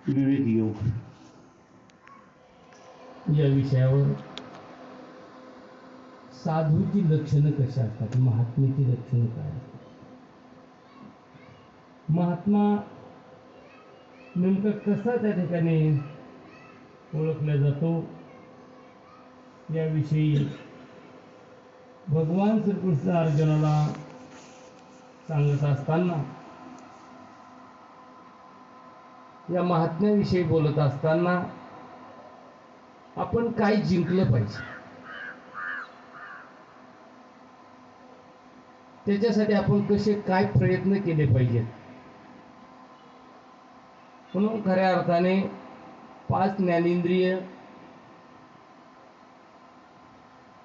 विवेक योग या विषयावर साधूची लक्षणं कशी असतात, महात्म्याची लक्षणं काय असतात, महात्मा नेमका कसा त्या ठिकाणी ओळखला जातो याविषयी भगवान श्रीकृष्ण अर्जुनाला सांगत असताना, या महात्म्याविषयी बोलत असताना आपण काय जिंकलं पाहिजे, त्याच्यासाठी आपण कसे काय प्रयत्न केले पाहिजेत. म्हणून खऱ्या अर्थाने 5 ज्ञानेंद्रिय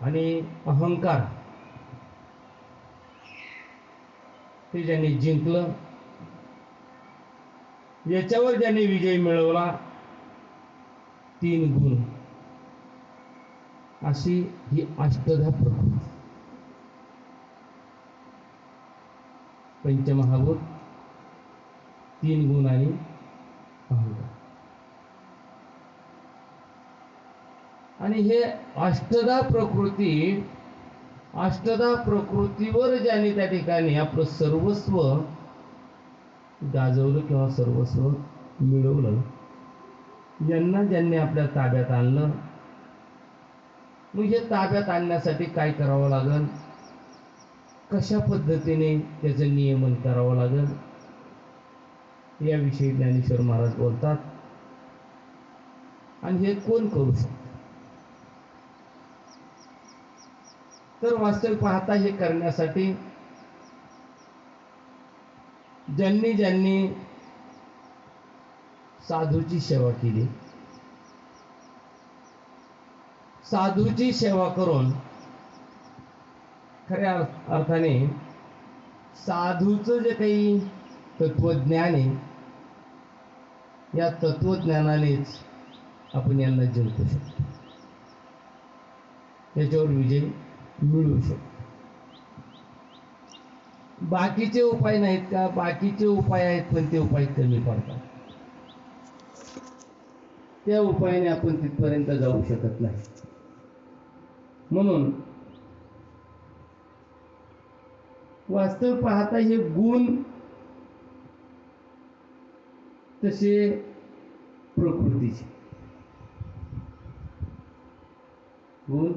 आणि अहंकार हे ज्यांनी जिंकलं, याच्यावर ज्यांनी विजय मिळवला, 3 गुण, अशी ही अष्टधा प्रकृती, पंचमहाभूत, 3 गुण आणि अहंकार. आणि हे अष्टधा प्रकृतीवर ज्यांनी त्या ठिकाणी आपलं सर्वस्व गाजवलं किंवा सर्वस्व मिळवलं, यांना ज्यांनी आपल्या ताब्यात आणलं. मग हे ताब्यात आणण्यासाठी काय करावं लागेल, कशा पद्धतीने त्याचं नियमन करावं लागेल, याविषयी ज्ञानेश्वर महाराज बोलतात. आणि हे कोण करू शकतो, तर वास्तविक पाहता हे करण्यासाठी ज्यांनी साधूची सेवा केली, साधूची सेवा करून खऱ्या अर्थाने साधूचं जे काही तत्वज्ञान आहे, या तत्वज्ञानानेच आपण यांना जिंकू शकतो, त्याच्यावर विजय मिळू शकतो. बाकीचे उपाय नाहीत का, बाकीचे उपाय आहेत, पण ते उपाय कमी पडतात. त्या उपायाने आपण तिथपर्यंत जाऊ शकत नाही. म्हणून वास्तव पाहता हे गुण तसे प्रकृतीचे गुण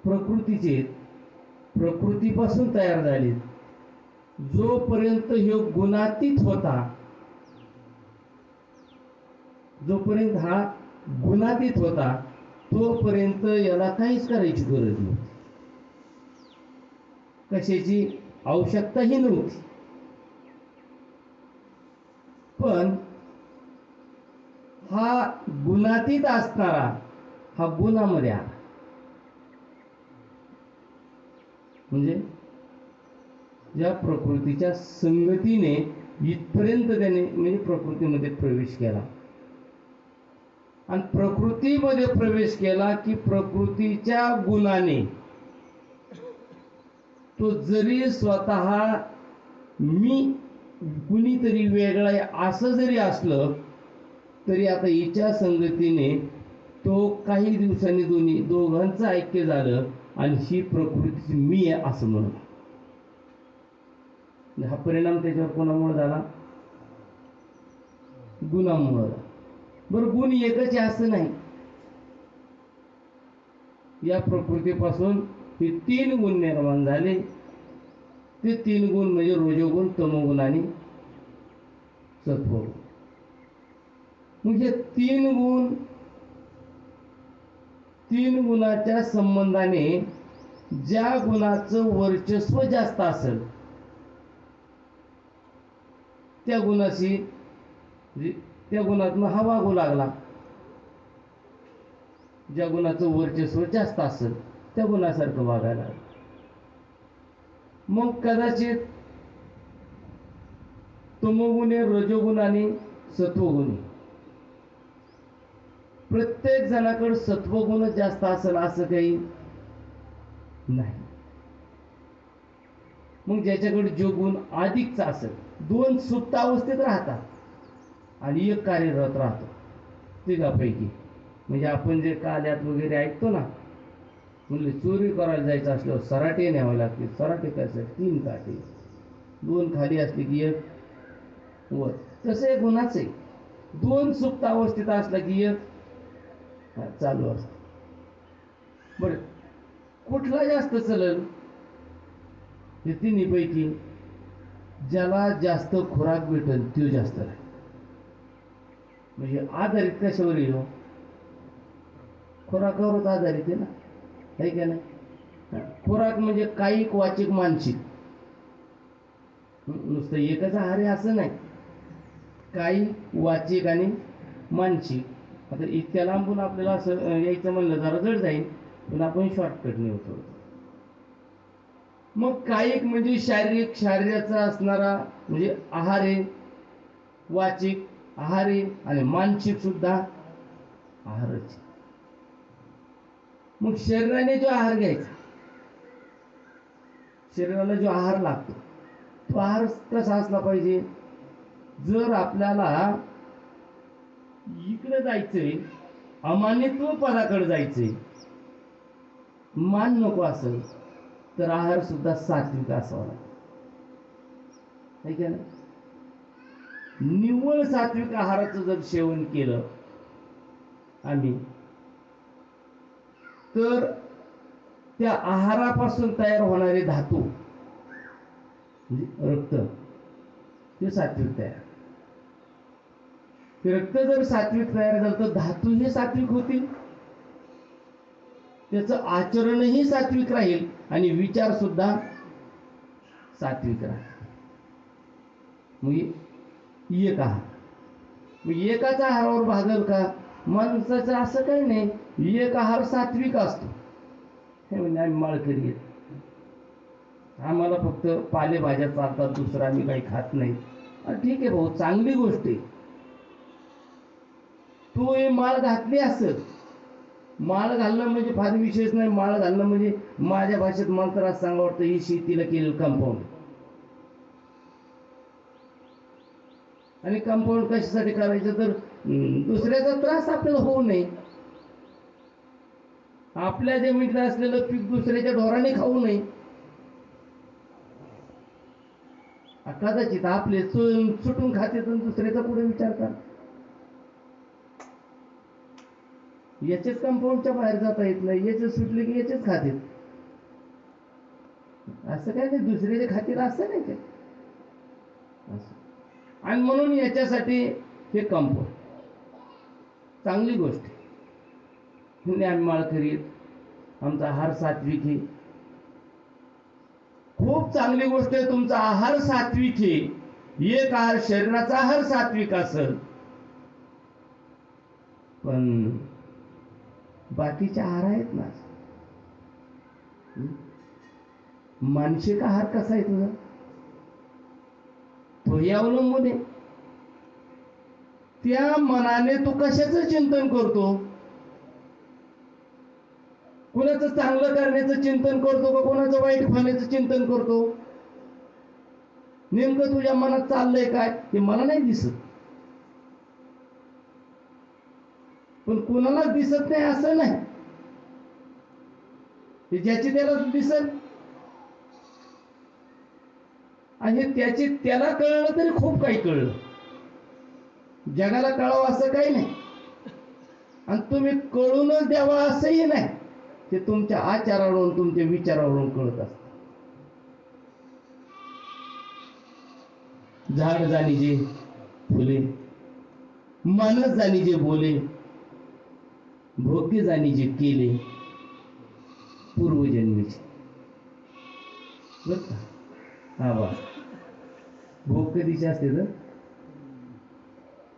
प्रकृतीचे प्रकृतीपासून तयार झाले. जोपर्यंत हे गुणातीत होता, जोपर्यंत हा गुणातीत होता, तोपर्यंत याला काहीच करायची गरज नव्हती, कशाची आवश्यकताही नव्हती. पण हा गुणातीत असणारा हा गुणामध्ये आला, म्हणजे या प्रकृतीच्या संगतीने इथपर्यंत त्याने म्हणजे प्रकृतीमध्ये प्रवेश केला. आणि प्रकृतीमध्ये प्रवेश केला की प्रकृतीच्या गुणाने तो जरी स्वतः मी कुणीतरी वेगळा आहे असं जरी असलं, तरी आता हिच्या संगतीने तो काही दिवसांनी दोघांचं ऐक्य झालं आणि ही प्रकृतीची मी आहे असं म्हणलं. हा परिणाम त्याच्यावर कोणामुळे झाला, गुणामुळे. बरं, गुण एकच आहे असं नाही, या प्रकृतीपासून हे 3 गुण निर्माण झाले. ते 3 गुण म्हणजे रजोगुण, तमोगुण आणि सत्वगुण. मग हे 3 गुणाच्या संबंधाने ज्या गुणाचं वर्चस्व जास्त असेल, त्या गुणाशी त्या गुणातनं हा वागू लागला. ज्या गुणाचं वर्चस्व जास्त असेल त्या गुणासारखं वागायला लागलं. मग कदाचित तमोगुणे, रजोगुण आणि सत्वगुणी, प्रत्येक जणाकडे सत्वगुण जास्त असेल असं काही नाही. मग ज्याच्याकडे जो गुण अधिकचा असेल, 2 सुप्त अवस्थेत राहतात, आणि एक कार्यरत राहतो तिघापैकी. म्हणजे आपण जे काल्यात वगैरे ऐकतो ना, म्हणजे चोरी करायला जायचं असल्यावर सराटे न्यावे लागते. सराटे कसं 3 काटे, 2 खाली असले की 1 वर. तसं एक गुन्हाच आहे. 2 सुप्त अवस्थेत असला की 1 चालू असतं. बरं, कुठला जास्त चलल? हे तिन्हीपैकी ज्याला जास्त खुराक भेटेल तो जास्त राहील. म्हणजे आधारित कशावर येईल? खुराकावरच आधारित आहे ना, आहे का नाही? खुराक म्हणजे कायिक, वाचिक, मानसिक. नुसतं एकच आहार आहे असं नाही. कायिक, वाचिक आणि मानसिक. आता इतक्या लांबून आपल्याला असं यायचं म्हणलं जरा जड जाईल, पण आपण शॉर्टकटने होतो. मग कायिक म्हणजे शारीरिक, शरीराचा असणारा म्हणजे आहार आहे, वाचिक आहार आहे आणि मानसिक सुद्धा आहारच. मग शरीराने जो आहार घ्यायचा, शरीराला जो आहार लागतो तो आहार कसा असला पाहिजे? जर आपल्याला इकडे जायचंय, अमानित्व पदाकडे जायचंय, मान नको असेल, तर आहार सुद्धा सात्विक असावा लागतो. निव्वळ सात्विक आहाराचं जर सेवन केलं आम्ही, तर त्या आहारापासून तयार होणारे धातू म्हणजे रक्त, ते सात्विक तयार. रक्त जर सात्विक तयार झालं तर धातू हे सात्विक होतील, त्याचं आचरणही सात्विक राहील आणि विचार सुद्धा सात्विक राहील. मग एक आहार, मग एकाचा आहारावर भागल का? माणसाचं असं काही नाही, एक आहार सात्विक असतो. हे म्हणजे आम्ही माळकरी आहेत, आम्हाला फक्त पालेभाज्या चालतात, दुसरा आम्ही काही खात नाही. ठीक आहे भाऊ, चांगली गोष्ट आहे. तू हे माळ घातली असेल, माळ घालणं म्हणजे फार विशेष नाही. माळ घालणं म्हणजे माझ्या भाषेत मला तर असं सांगा वाटतं, ही शेतीला केलेलं कंपाऊंड. आणि कंपाऊंड कशासाठी करायचं? तर दुसऱ्याचा त्रास आपल्याला होऊ नये. आपल्या जमिनीत असलेलं पीक दुसऱ्याच्या ढोराने खाऊ नये. कदाचित आपले सुटून खाते तर दुसऱ्याचा पुढे विचार कर. याचेच कंपाऊंडच्या बाहेर जाता येत नाही, याचे सुटले की याचेच खाते. असं काय नाही, दुसऱ्याचे खातील असं नाही काय. आणि म्हणून याच्यासाठी हे कंपाऊंड चांगली गोष्ट आहे. म्हणजे आम्ही माळकरी, आमचा आहार सात्विक आहे. खूप चांगली गोष्ट आहे, तुमचा आहार सात्विक आहे. एक आहार, शरीराचा आहार सात्विक असेल, पण बाकीचे आहार आहेत ना, मानसिक आहार कसा आहे तुझा, तोही अवलंबून आहे. त्या मनाने तू कशाचं चिंतन करतो? कोणाचं चांगलं करण्याचं चिंतन करतो का कोणाचं वाईट होण्याचं चिंतन करतो? नेमकं तुझ्या मनात चाललंय काय ते मला नाही दिसत, पण कोणालाच दिसत नाही असं नाही. ते ज्याची त्याला दिसत, आणि त्याची त्याला कळलं तरी खूप काही कळलं. जगाला कळावं असं काही नाही, आणि तुम्ही कळूनच द्यावा असंही नाही. ते तुमच्या आचारावरून, तुमच्या विचारावरून कळत असत. झाड जाणीजे फुले, मानस जाणीजे बोले, भोग्य जाणीजे केले पूर्वजन्मीचे. बर का? हा वा, भोग कधीचे असते तर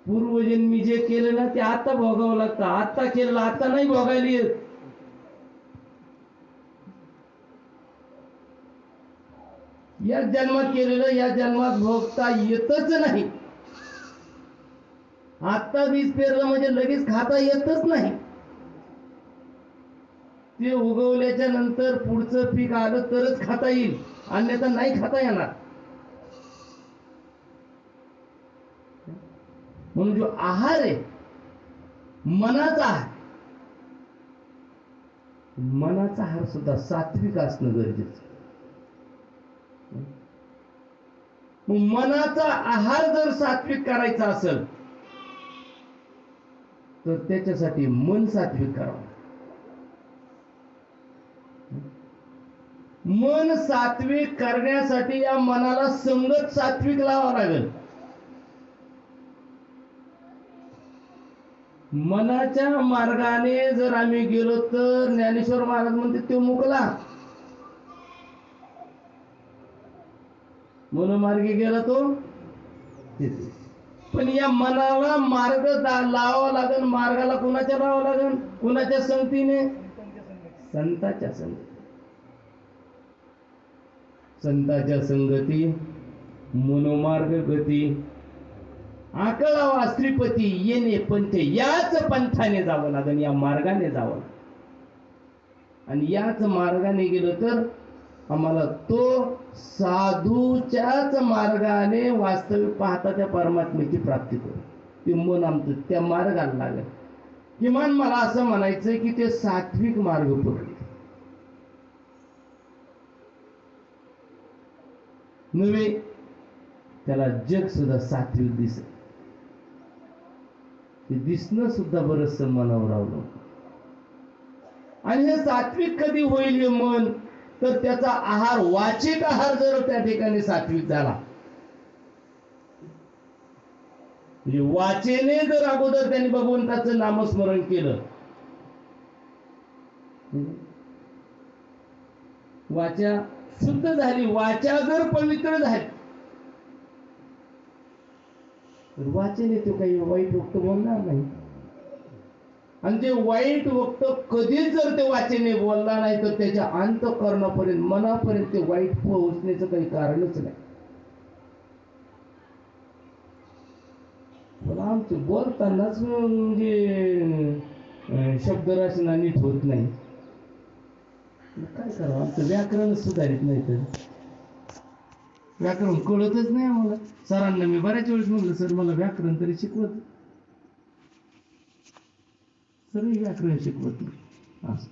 पूर्वजन्मी जे केलं ना ते आता भोगावं लागतं. आता केलं, आता नाही भोगायला येत. या जन्मात केलेलं या जन्मात भोगता येतच नाही. आता बीज पेरलं म्हणजे लगेच खाता येतच नाही. ते उगवल्याच्या नंतर पुढचं पीक आलं तरच खाता येईल, अन्यथा नाही खाता येणार. म्हणून जो आहार आहे मनाचा आहार, मनाचा आहार सुद्धा सात्विक असणं गरजेचं. मग मनाचा आहार जर सात्विक करायचा असेल तर त्याच्यासाठी मन सात्विक करावं. मन सात्विक करण्यासाठी या मनाला संगत सात्विक लावावं लागेल. मनाच्या मार्गाने जर आम्ही गेलो तर ज्ञानेश्वर महाराज म्हणते तो मुकला. मनोमार्गी गेला तो तिथे. पण या मनाला मार्ग लावावा लागेल. मार्गाला कुणाच्या लावावं लागेल? कुणाच्या संगतीने? संताच्या संगती. संताच्या संगती मनोमार्ग गती आकळावा श्रीपती येणे पंथ, याच पंथाने जावं लागेल, या मार्गाने जावं. आणि याच मार्गाने गेलो तर आम्हाला तो साधूच्याच मार्गाने वास्तविक पाहता त्या परमात्म्याची प्राप्ती करू. ते मन आमचं त्या मार्गाला लागेल. किमान मला असं म्हणायचंय की ते सात्विक मार्ग पडले नव्हे, त्याला जग सुद्धा सात्विक दिसत. ते दिसणं सुद्धा बरंच मनावर अवलंबून. आणि हे सात्विक कधी होईल हे मन? तर त्याचा आहार, वाचिक आहार जर त्या ठिकाणी सात्विक झाला, म्हणजे वाचेने जर अगोदर त्यांनी भगवंताचं नामस्मरण केलं, वाचा शुद्ध झाली, वाचा जर पवित्र झाली, तर वाचेने तो काही वाईट वक्त बोलणार नाही. आणि जे वाईट वक्त कधीच जर ते वाचेने बोलला नाही तर त्याच्या अंतःकरणापर्यंत, मनापर्यंत ते वाईट पोहोचण्याचं काही कारणच नाही. पण आमचं बोलतानाच म्हणजे शब्दरचना नीट होत नाही. काय करावं, आमचं व्याकरण सुधारित नाही. तर व्याकरण कळतच नाही आम्हाला. सरांना मी बऱ्याच वेळेस म्हटलं, सर मला व्याकरण तरी शिकवत. सगळी व्याकरण शिकवत नाही. असं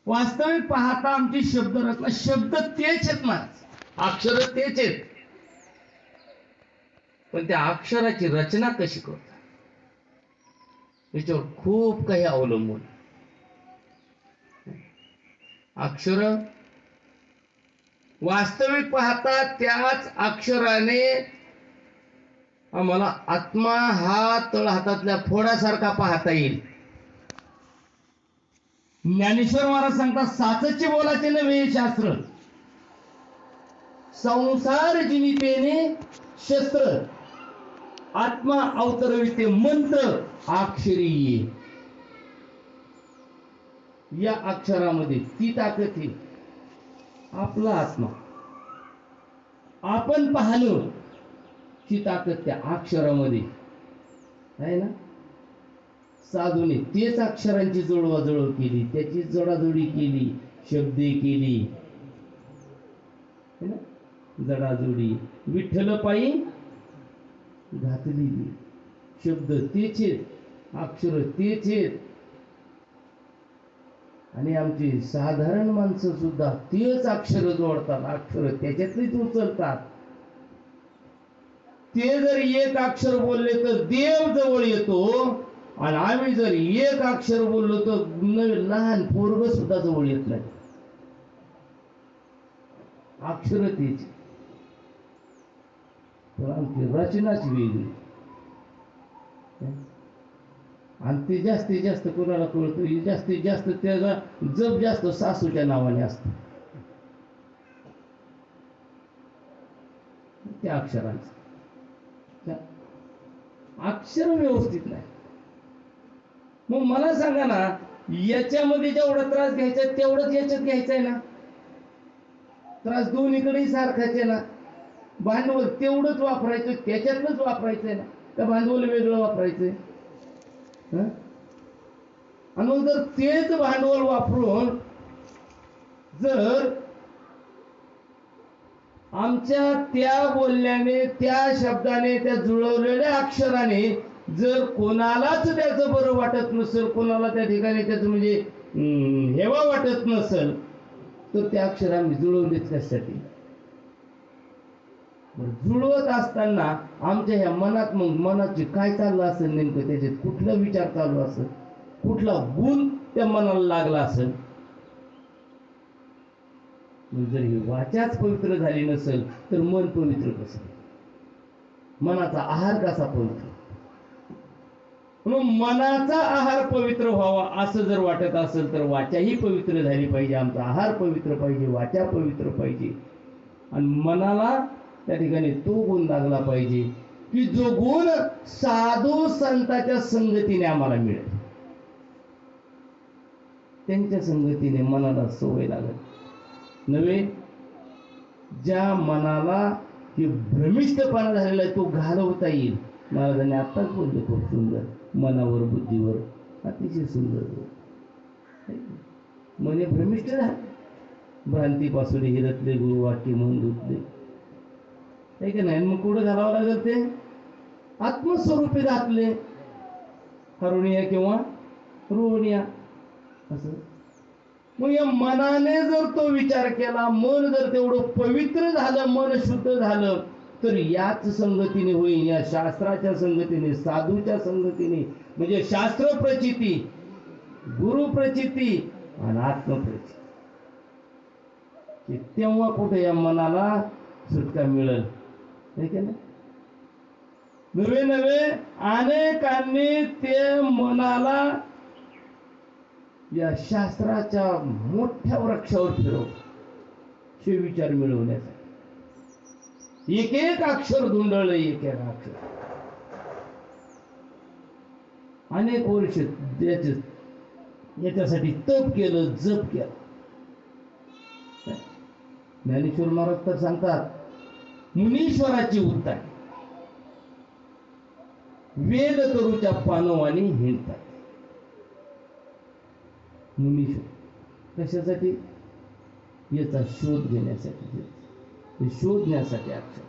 वास्तविक पाहता आमची शब्दरचना, शब्द तेच आहेत ना, अक्षर तेच आहेत, पण त्या अक्षराची रचना कशी करतात याच्यावर खूप काही अवलंबून. अक्षर वास्तविक पाहता त्याच अक्षराने आम्हाला आत्मा हा तळ हातातल्या फोडासारखा पाहता येईल. ज्ञानेश्वर महाराज सांगतात, साचचे बोलाचे नव्हे शास्त्र, संसार जिनितेने शस्त्र, आत्मा अवतरविते मंत्र अक्षरी ये. या अक्षरामध्ये ती ताकद आहे. आपला आत्मा आपण पाहणं, ती ताकद त्या अक्षरामध्ये आहे ना. साधूने तेच अक्षरांची जुळवाजुळव केली, त्याची जोडाजोडी केली, शब्दे केली, जडाजोडी विठ्ठल पायी घातली. शब्द तेच आहेत, अक्षर तेच आहेत. आणि आमची साधारण माणसं सुद्धा तेच अक्षर जोडतात, अक्षर त्याच्यातलीच उचलतात. ते जर एक अक्षर बोलले तर देव जवळ येतो, आणि आम्ही जर एक अक्षर बोललो तर लहान पोरग सुद्धा जवळ येत नाही. अक्षर तेच, पण आमची रचनाच वेगळी. आणि ते जास्तीत जास्त कोणाला कळतं, जास्तीत जास्त त्याचा जप जास्त सासूच्या नावाने असतो त्या अक्षरांचं. अक्षर व्यवस्थित नाही. मग मला सांगा ना, याच्यामध्ये जेवढा त्रास घ्यायचा तेवढंच याच्यात घ्यायचंय ना. त्रास दोन्हीकडेही सारखाच आहे ना. भांडवल तेवढंच वापरायचं, त्याच्यातलंच वापरायचंय ना, का भांडवल वेगळं वापरायचंय? आणि मग जर तेच भांडवल वापरून जर आमच्या त्या बोलण्याने, त्या शब्दाने, त्या जुळवलेल्या अक्षराने जर कोणालाच त्याचं बरं वाटत नसेल, कोणाला त्या ठिकाणी त्याचं म्हणजे हेवा वाटत नसेल, तर त्या अक्षर आम्ही जुळवलेच कशासाठी? जुळवत असताना आमच्या ह्या मनात मग मनाची काय चाललं असेल, नेमकं त्याच्यात कुठला विचार चालू असेल, कुठला गुण त्या मनाला लागला असेल. जर ही वाचाच पवित्र झाली नसेल तर मन पवित्र कसं? मनाचा आहार कसा पवित्र? म्हणून मनाचा आहार पवित्र व्हावा असं जर वाटत असेल तर वाचाही पवित्र झाली पाहिजे, आमचा आहार पवित्र पाहिजे, वाचा पवित्र पाहिजे. आणि मनाला त्या ठिकाणी तो गुण लागला पाहिजे की जो गुण साधू संतांच्या संगतीने आम्हाला मिळेल. त्यांच्या संगतीने मनाला सवय लागत नव्हे. ज्या मनाला की भ्रमिष्टपणा झालेला आहे तो घालवता येईल. महाराजांनी आत्ताच बोलले खूप सुंदर, मनावर बुद्धीवर अतिशय सुंदर. मने भ्रमिष्ट झाले, भ्रांतीपासून हिरतले गुरुवाक्य म्हणून धुतले, आहे की नाही? मग कुठं घालावं लागेल? ते आत्मस्वरूपी घातले, हरुणिया किंवा रोहणिया असं. मग या मनाने जर तो विचार केला, मन जर तेवढं पवित्र झालं, मन शुद्ध झालं, तर याच संगतीने होईल, या शास्त्राच्या संगतीने, साधूच्या संगतीने. म्हणजे शास्त्र प्रचिती, गुरु प्रचिती आणि आत्मप्रचिती. तेव्हा कुठे या मनाला सुटका मिळेल. नवे नवे अनेकांनी ते मनाला या शास्त्राच्या मोठ्या वृक्षावर फिरव, हे विचार मिळवण्यासाठी एक एक अक्षर धुंडळलं, एक एक अक्षर. अनेक वर्ष याच्यासाठी तप केलं, जप केलं. ज्ञानेश्वर महाराज तर सांगतात, मुनीश्वराची उत्तर वेद करूच्या पानवानी हिंडतात. मुनीश्वर कशासाठी? याचा शोध घेण्यासाठी, शोधण्यासाठी अक्षर.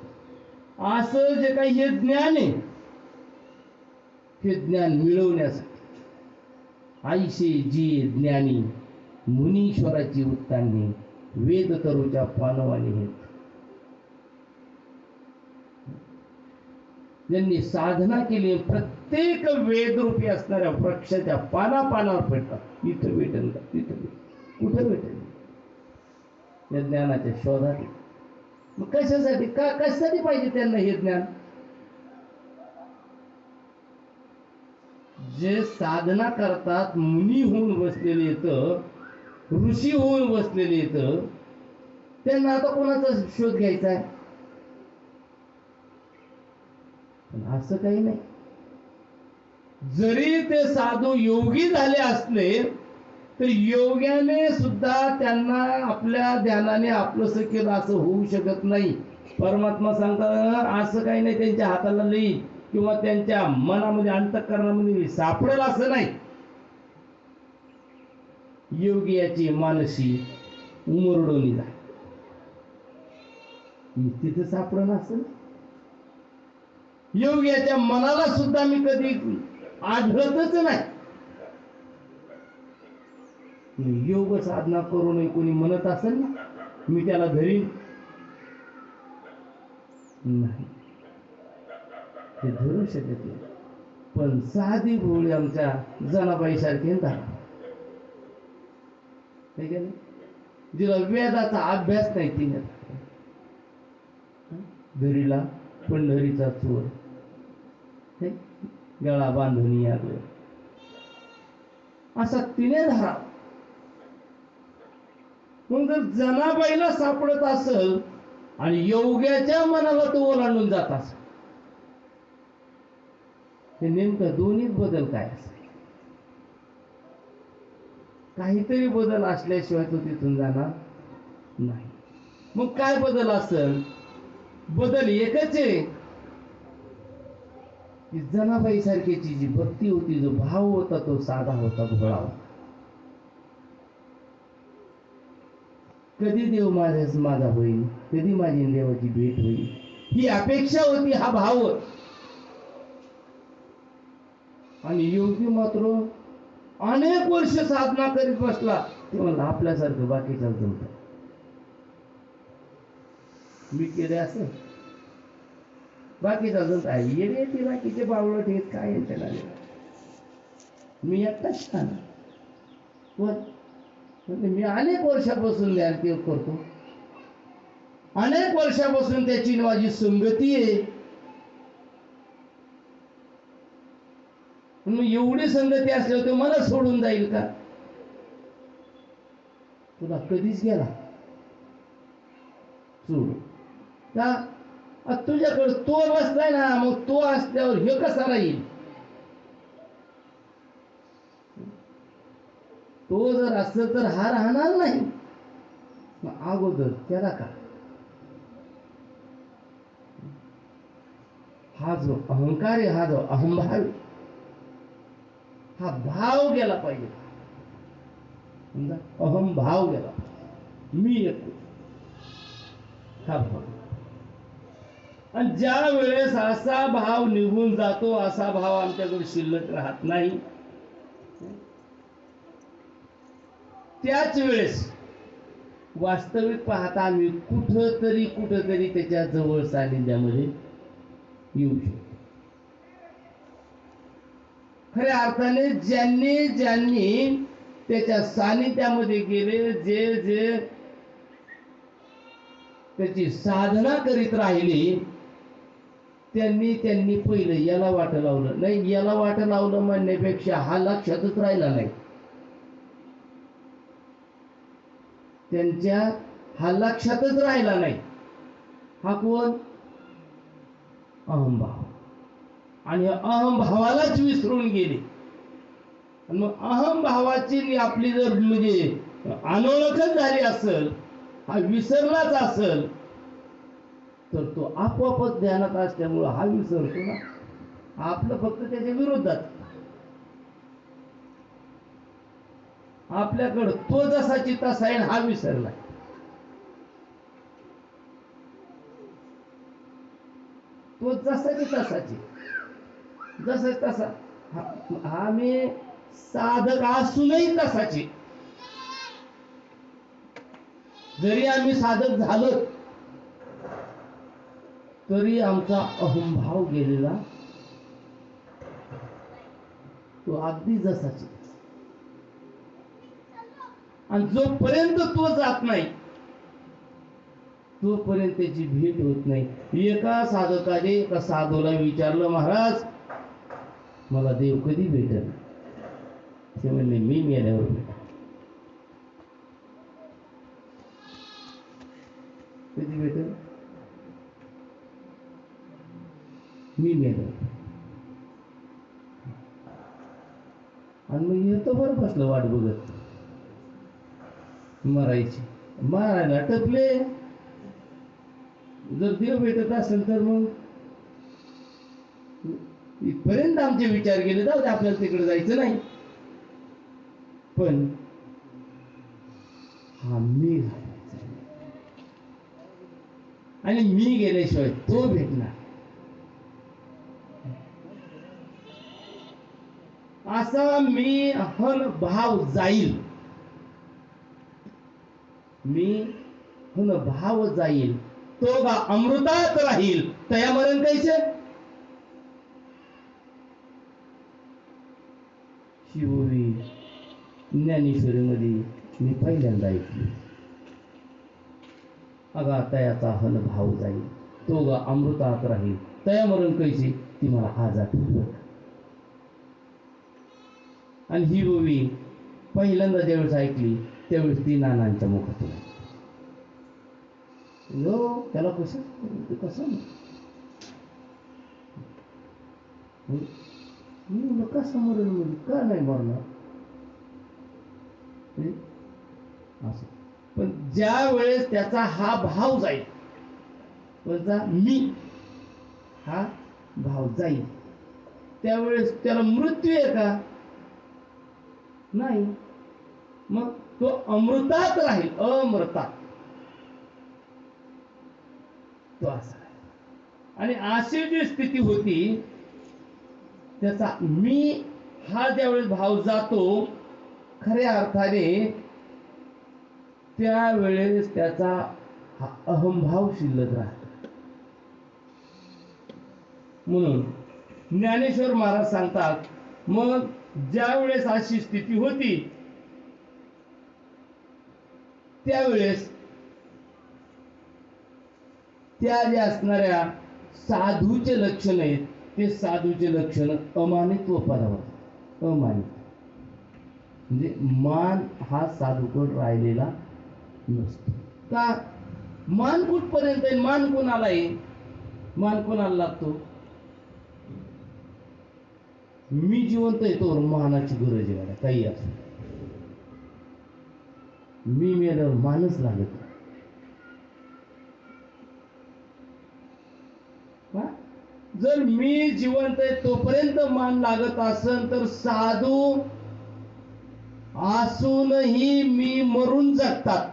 असं जे काही हे ज्ञान आहे, हे ज्ञान मिळवण्यासाठी आईशे जी ज्ञानी मुनीश्वराची उत्तांनी वेद तरुच्या पानवानी हे. ज्यांनी साधना केली, प्रत्येक वेदरूपी असणाऱ्या वृक्षाच्या पानापानावर भेटतात. इथं भेटेल का? तिथं भेटेल, कुठं भेटेल? या ज्ञानाच्या शोधात. मग कशासाठी? कशासाठी पाहिजे त्यांना हे ज्ञान? जे साधना करतात, मुनी होऊन बसलेले येतं, ऋषी होऊन बसलेले येतं, त्यांना आता कोणाचा शोध घ्यायचा आहे? असं काही नाही. जरी ते साधू योगी झाले असले तर योग्याने सुद्धा त्यांना आपल्या ध्यानाने आपलंस केलं असं होऊ शकत नाही. परमात्मा सांगतात असं काही नाही त्यांच्या हाताला लई किंवा त्यांच्या मनामध्ये अंतःकरणामध्ये सापडेल असं नाही. योगी याची मानसी उमरडोनी जा, तिथं सापडण असं. योग याच्या मनाला सुद्धा मी कधी आढळतच नाही. योग साधना करू नये कोणी म्हणत असेल ना, मी त्याला धरीन नाही, ते धरू शकत नाही. पण साधी भोळी आमच्या जनाबाई सारखे जिला वेदाचा अभ्यास नाही, तिने धरीला पंढरीचा चोर, गळा बांधून यावे असा तिने धरा. मग जर जनाबाईला सापडत असेल आणि योग्याच्या मनाला तो ओलांडून जात असेल, हे नेमकं दोन्हीत बदल काय असेल? काहीतरी बदल असल्याशिवाय तो तिथून जाणार नाही. मग काय बदल असेल? बदल एकच आहे की जनाबाई सारख्याची जी भक्ती होती, जो भाव होता, तो साधा होता, भोळा होता. कधी देव माझा होईल, कधी माझी देवाची भेट होईल, ही अपेक्षा होती, हा भाव होता. आणि योगी मात्र अनेक वर्ष साधना करीत बसला. ते म्हणलं आपल्यासारखं बाकी चालतं. मी केले असं बाकी चालतं येणे ते बाकीचे बावळट आहेत काय यांच्या मी एकटाच छान. मी अनेक वर्षापासून ज्ञान ते करतो, अनेक वर्षापासून त्याची माझी संगती आहे. मग एवढी संगती असल्यावर तो मला सोडून जाईल का? तुला कधीच गेला सोड का? तुझ्याकडे तो बसलाय ना, मग तो असल्यावर हे कसा राहील? तो जर असत तर हा राहणार नाही. मग अगोदर त्याला का? हा जो अहंकार आहे, हा जो अहंभाव आहे, हा भाव गेला पाहिजे. अहंभाव गेला, मी येतो हा भाव. आणि ज्या वेळेस असा भाव निघून जातो, असा भाव आमच्याकडे शिल्लक राहत नाही, त्याच वेळेस वास्तविक पाहता आम्ही कुठंतरी त्याच्या जवळ सानिध्यामध्ये येऊ शकतो. खऱ्या अर्थाने ज्यांनी त्याच्या सानिध्यामध्ये गेले, जे त्याची साधना करीत राहिली, त्यांनी पहिलं याला वाट लावलं नाही. याला वाट लावलं म्हणण्यापेक्षा हा लक्षातच राहिला नाही. त्यांच्या हा लक्षातच राहिला नाही. हा कोण? अहंभाव. आणि अहंभावालाच विसरून गेले. आणि मग अहंभावाची आपली जर म्हणजे अनोळखच झाली असेल, हा विसरलाच असेल, तर तो आपोआपच ध्यानात असल्यामुळं हा विसरतो ना. आपलं फक्त त्याच्या विरोधात. आपल्याकडं तो जसाची तसा आहे, हा विसरला. तो जसाची तसाची जसा तसा आम्ही साधक असूनही तसाची. जरी आम्ही साधक झालो तरी आमचा अहंभाव गेलेला तो अगदी जसाची. आणि जोपर्यंत तो जात नाही तोपर्यंत त्याची भेट होत नाही. एका साधूला विचारलं, महाराज मला देव कधी भेटेल? ते म्हणले मी मेल्यावर भेटा. कधी भेटेल? मी मेल्यावर. आणि मग येतो बरं बसलं वाट बघत. मरायची मारायला टपले. जर देव भेटत असेल तर मग इथपर्यंत आमचे विचार गेले, जाऊ दे आपल्याला तिकडे जायचं नाही. पण हा मी घालायचा आणि मी गेल्याशिवाय तो भेटणार असा मी हन भाव जाईल. मी हन भाव जाईल, तो बा अमृतात राहील. तया मरण कैसे? शिवोरी ज्ञानेश्वरीमध्ये मी पहिल्यांदा ऐकली. अगा तयाचा हन भाव जाईल, तो गा अमृतात राहील. तया मरण कैसे? ती मला आज आठवलं. आणि ही ओवी पहिल्यांदा ज्यावेळेस ऐकली त्यावेळेस ती नानांच्या मुखातून. त्याला कसं मी कसं मरण म्हणजे का नाही मरणार असं. पण ज्या वेळेस त्याचा हा भाव जाईल, मी हा भाव जाईल, त्यावेळेस त्याला मृत्यू आहे का? नाही. मग तो अमृतात राहील, अमृतात. तो असा आहे. आणि अशी जी स्थिती होती, त्याचा मी हा ज्यावेळेस भाव जातो खऱ्या अर्थाने, त्यावेळेस त्याचा हा अहंभाव शिल्लक राहतो. म्हणून ज्ञानेश्वर महाराज सांगतात, मग ज्या वेळेस अशी स्थिती होती त्यावेळेस त्या ज्या असणाऱ्या साधूचे लक्षण आहेत, ते साधूचे लक्षण अमानित्व पदावर. अमानित म्हणजे मान हा साधूकडे राहिलेला नसतो. का? मान कुठपर्यंत आहे? मान कोणाला आहे? मान कोणाला लागतो? मी जिवंत आहे तोवर मानाची गरज आहे मला, काही असो. मी मेल्यावर मानच लागत. जर मी जिवंत आहे तोपर्यंत मान लागत असेल, तर साधू असूनही मी मरून जगतात.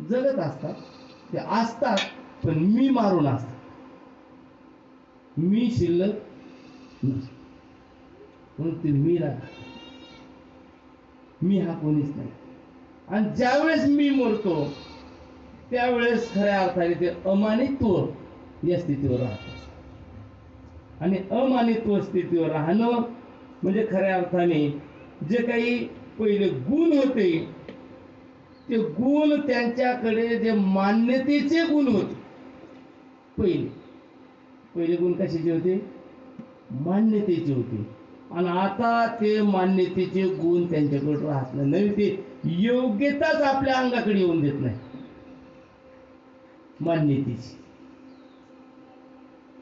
जगत असतात, ते असतात, पण मी मारून असतात. मी शिल्लक म्हणून ते मी मी हा कोणीच नाही. आणि ज्यावेळेस मी मरतो त्यावेळेस खऱ्या अर्थाने ते अमानित्व या स्थितीवर राहत. आणि अमानित्व स्थितीवर राहणं म्हणजे खऱ्या अर्थाने जे काही पहिले गुण होते, ते गुण त्यांच्याकडे जे मान्यतेचे गुण होते, पहिले गुण कशाचे होते? मान्यतेचे होते. आणि आता ते मान्यतेचे गुण त्यांच्याकडे राहत नाही. ते योग्यताच आपल्या अंगाकडे येऊन देत नाही मान्यतेची.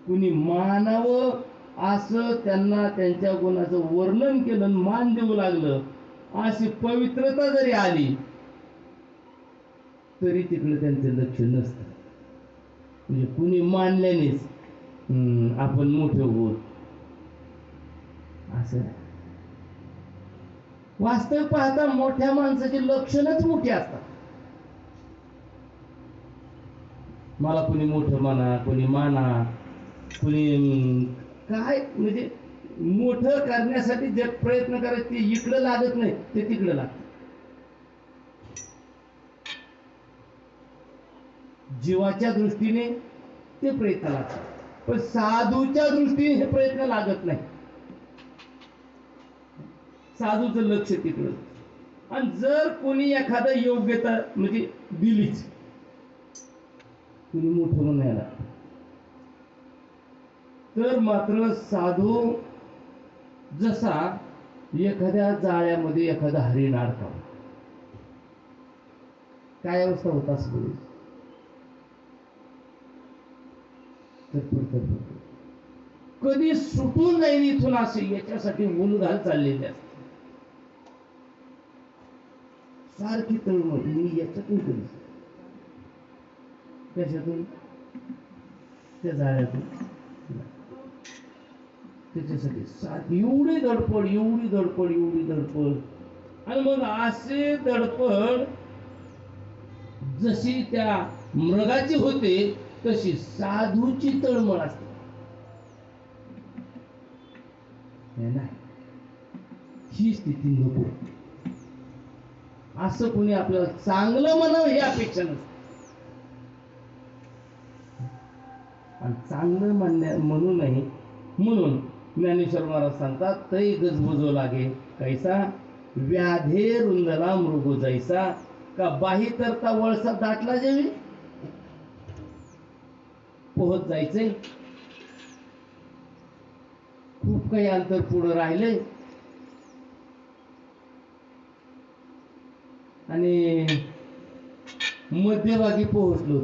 कुणी मानावं असं त्यांना त्यांच्या गुणाचं वर्णन केलं, मान देऊ लागलं, अशी पवित्रता जरी आली तरी तिकडे त्यांचं लक्ष नसतं. म्हणजे कुणी मानल्यानेच आपण मोठे होत असं. वास्तव पाहता मोठ्या माणसाची लक्षणच मोठी असतात. मला कुणी मोठं माना, कुणी माना, कुणी काय, म्हणजे मोठं करण्यासाठी जे प्रयत्न करायचे ते इकडं लागत नाही, ते तिकडं लागत. जीवाच्या दृष्टीने ते प्रयत्न लागतात, पण साधूच्या दृष्टीने हे प्रयत्न लागत नाही. साधूचं लक्ष तिकडं. आणि जर कोणी एखादा योग्यता म्हणजे दिलीच, कुणी मोठं म्हणायला, तर मात्र साधू जसा एखाद्या जाळ्यामध्ये एखादा हरिण अडकावा, काय अवस्था होत असं कधी सुटून जाईल इथून, असे याच्यासाठी उलघाल चाललेली असते. सारखी तळमळ, मी याच्यातून कधी, कशातून? त्या जाळ्यातून. त्याच्यासाठी सारखी एवढी धडपड, एवढी धडपड, एवढी धडपड. आणि मग असे धडपड जशी त्या मृगाची होते तशी साधूची तळमळ असते. नाही, ही स्थिती नको. असं कोणी आपल्याला चांगलं म्हणावं ही अपेक्षा नसते. आणि चांगलं म्हणू नये म्हणून ज्ञानेश्वर महाराज सांगतात, तै गजबजो लागे कैसा, व्याधे रुंदला मृगो जैसा, का बाही तरता वळसा दाटला जेवी. पोहत जायचंय, खूप काही अंतर पुढे राहिले आणि मध्यभागी पोहोचलो,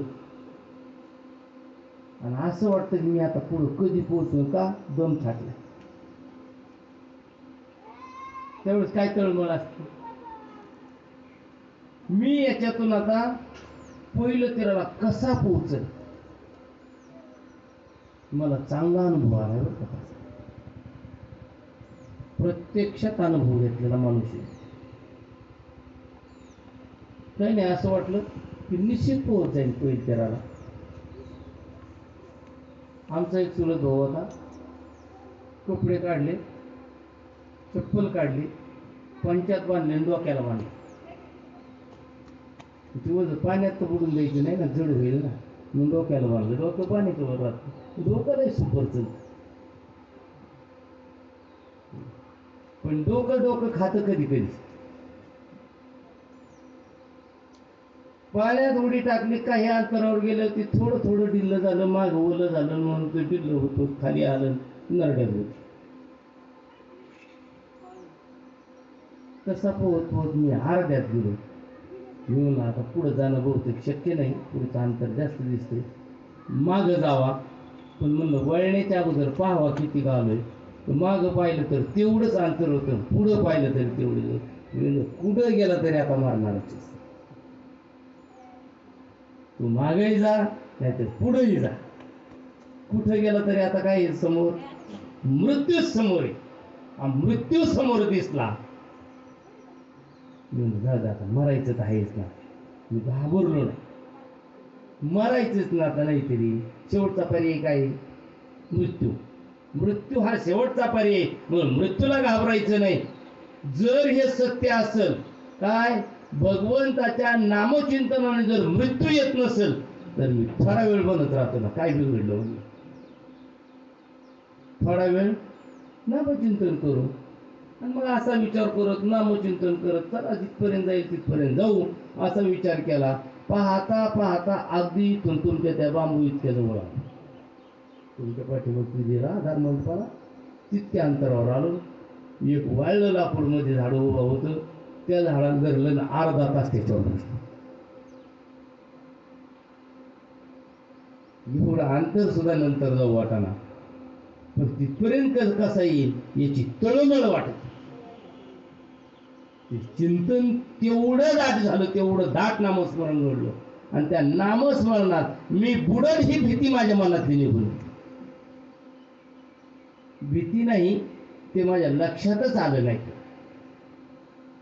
आणि असं वाटतं की मी आता पुढे कधी पोहोचलो, का दम छाटला. त्यावेळेस काय तळमळ असते, मी याच्यातून आता पहिलं तेराला कसा पोहोचल. मला चांगला अनुभव आला बरं का, प्रत्यक्षात अनुभव घेतलेला माणूस आहे. काही नाही, असं वाटलं की निश्चित पोहोच जाईल पहिल तेराला. आमचा एक चुलत भाऊ होता, कपडे काढले, चप्पल काढली, पंचात बांधले आणि डोक्याला बांधले. दिवस पाण्यात तर बुडून द्यायचं नाही ना, जड होईल ना, मग डोक्याला बांधलं. डोकं पाण्याच्या वर राहतं, डोकं नाही सुपरचं. पण डोकं डोकं खातं कधी कधी. पाण्यात उडी टाकली, काही अंतरावर गेलं की थोडं थोडं ढिल्लं झालं, माग ओलं झालं, म्हणून ते ढिल्लं होतं, खाली आलं, नरड्यात होत. तसा पोहत पोहत मी अर्ध्यात गेलो. म्हणून आता पुढं जाणं बहुतेक शक्य नाही, पुढचं अंतर जास्त दिसतंय, मागं जावा. पण म्हणलं वळण्याच्या अगोदर पाहावा किती गावलोय. तर मागं पाहिलं तर तेवढंच अंतर होतं, पुढं पाहिलं तरी तेवढं. कुठं गेला तरी आता मारणारच. तू मागेही जा नाही तर पुढेही जा, कुठं गेला तरी आता काय समोर मृत्यू समोर आहे. मृत्यू समोर दिसला, झालं आता मरायचं तर आहेच ना. मी घाबरलो नाही, मरायचंच ना आता, नाहीतरी शेवटचा पर्याय काय? मृत्यू. मृत्यू हा शेवटचा पर्याय, म्हणून मृत्यूला घाबरायचं नाही. जर हे सत्य असेल, काय भगवंताच्या नामचिंतनाने जर मृत्यू येत नसेल तर मी थोडा वेळ बनत राहतो ना, काय बिघडलं? थोडा वेळ नामचिंतन करू, आणि मग असा विचार करत, नामचिंतन करत, चला जिथपर्यंत जाईल तिथपर्यंत जाऊ, असा विचार केला. पाहता पाहता अगदी इथून तुमच्या त्या बांबू इतक्या जवळ आलो. तुमच्या पाठीमागची जे आधार मंडपाला तितक्या अंतरावर आलो. एक वाळलं लाकूड मध्ये झाड उभं होतं, त्या झाडाला धरलं ना अर्धा तास त्याच्यावर बसलो. एवढं अंतर सुद्धा नंतर जाऊ वाटाना, पण तिथपर्यंत कसा येईल याची तळमळ वाटत. ते चिंतन तेवढं दाट झालं, तेवढं दाट नामस्मरण घडलं, आणि त्या नामस्मरणात मी बुडल ही भीती माझ्या मनातली निघून. भीती नाही, ते माझ्या लक्षातच आलं नाही.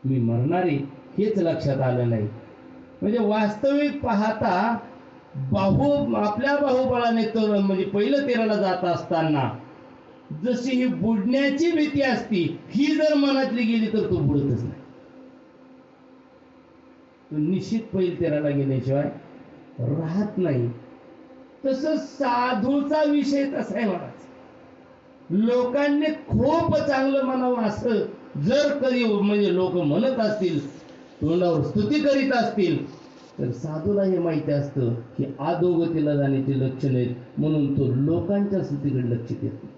मी मरणारे हेच लक्षात आलं नाही. म्हणजे वास्तविक पाहता आपल्या बाहुबळाने तर म्हणजे पहिलं तेराला जात असताना जशी ही बुडण्याची भीती असती, ही जर मनातली गेली तर तो बुडतच नाही. तो निश्चित पहिल तेराला गेल्याशिवाय राहत नाही. तसं साधूचा विषय तसा आहे महाराज. लोकांनी खूप चांगलं म्हणावं असं जर कधी म्हणजे लोक म्हणत असतील, तोंडावर स्तुती करीत असतील, तर साधूला हे माहिती असतं की अधोगतीला जाण्याची लक्षणं आहेत, म्हणून तो लोकांच्या स्तुतीकडे लक्ष देत नाही.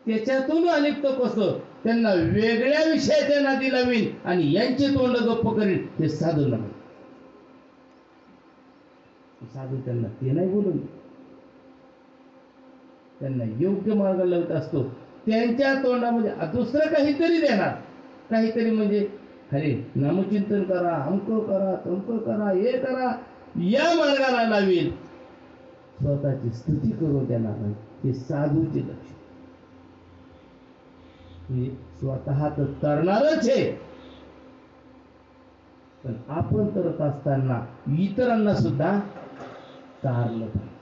त्याच्यातून अलिप्त कसं त्यांना वेगळ्या विषयाच्या नादी लावीन आणि यांचे तोंड गप्प करीन, हे साधू नाही. साधू त्यांना ते नाही बोलून, त्यांना योग्य मार्ग लावत असतो. त्यांच्या तोंडामध्ये दुसरं काहीतरी देणार, काहीतरी म्हणजे अरे नामचिंतन करा, अमक करा, तमक करा, हे करा, या मार्गाला लावेल. स्वतःची स्तुती करून देणार नाही. हे साधूचे लक्ष. हे स्वतः तर करणारच आहे, पण आपण करत असताना इतरांना सुद्धा तारलं पाहिजे.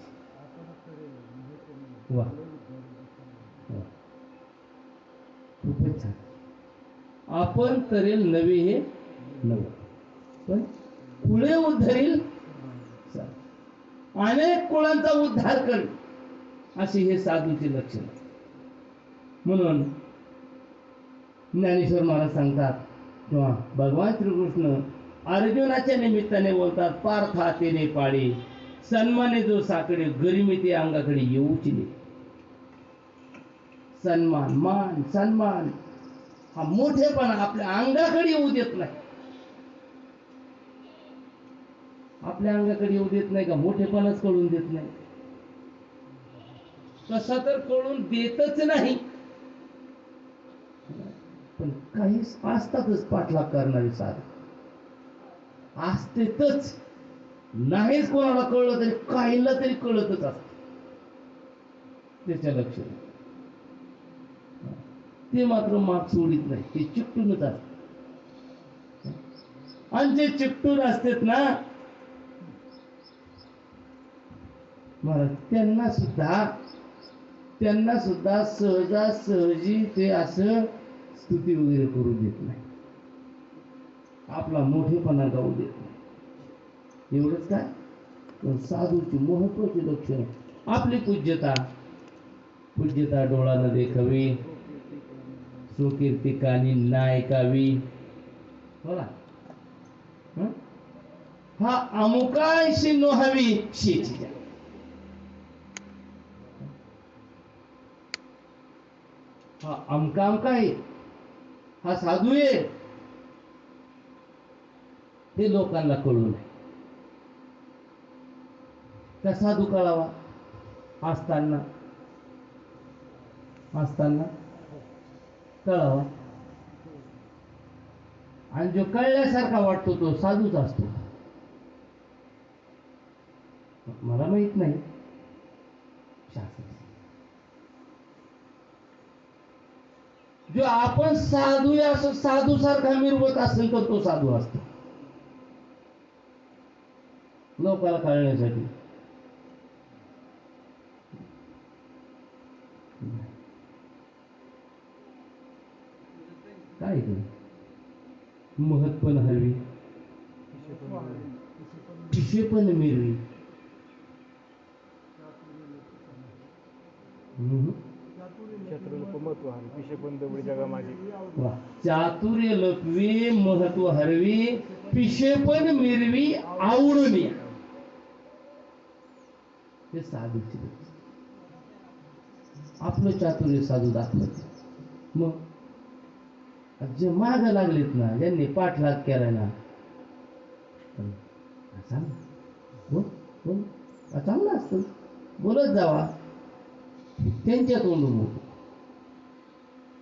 वा, खूपच छान. आपण करेल नवे हे नव, पण कुळे उद्धरील अनेक कुळांचा उद्धार कर, असे हे साधूचे लक्षण. म्हणून ज्ञानेश्वर महाराज सांगतात, किंवा भगवान श्रीकृष्ण अर्जुनाच्या निमित्ताने बोलतात, पार्था तेने पाळे सन्माने जो साकडे, गरिमी ते अंगाकडे येऊच नाही. सन्मान, मान, सन्मान हा मोठेपणा आपल्या अंगाकडे येऊ देत नाही. आपल्या अंगाकडे येऊ देत नाही का? मोठेपणाच कळून देत नाही. तसा तर कळून देतच नाही, पण काही असतातच पाठलाग करणारे साधू. असतेच, नाहीच कोणाला कळलं तरी काहीला तरी कळतच असत. त्याच्या लक्षात ते मात्र माग सोडित नाही, ते चिकटूनच असत. आणि जे चिकटून असतात ना महाराज, त्यांना सुद्धा सहजासहजी ते असं स्तुती वगैरे करू देत नाही, आपला मोठेपणा गाऊ देत नाही. एवढंच काय, पण साधूची महत्वाची लक्षण आपली पूज्यता डोळा न देखावी, स्वकीर्ती कानी ना ऐकावी. बोला, हा अमुकाशी नोहावी शेची. हा अमका आहे, हा साधू आहे, हे लोकांना कळू नये. का साधू कळावा असताना कळावा, आणि जो कळल्यासारखा वाटतो तो साधूच असतो. मला माहित नाही, जो आपण साधू असं साधू सारखा मिरवत असेल तर तो साधू असतो, लोकांना कळण्यासाठी. काय ते महत्पण हरवी, पिशेपण मिरवी. चातुर्य लपवी महत्व हरवी, पिशेपण मिरवी आवडून. हे साधूचे आपलं चातुर्य साधू दाखवत. मग जे माग लागलेत ना, ज्यांनी पाठलाग केला ना, चांगलं असतं बोलत जावा, त्यांच्या तोंडून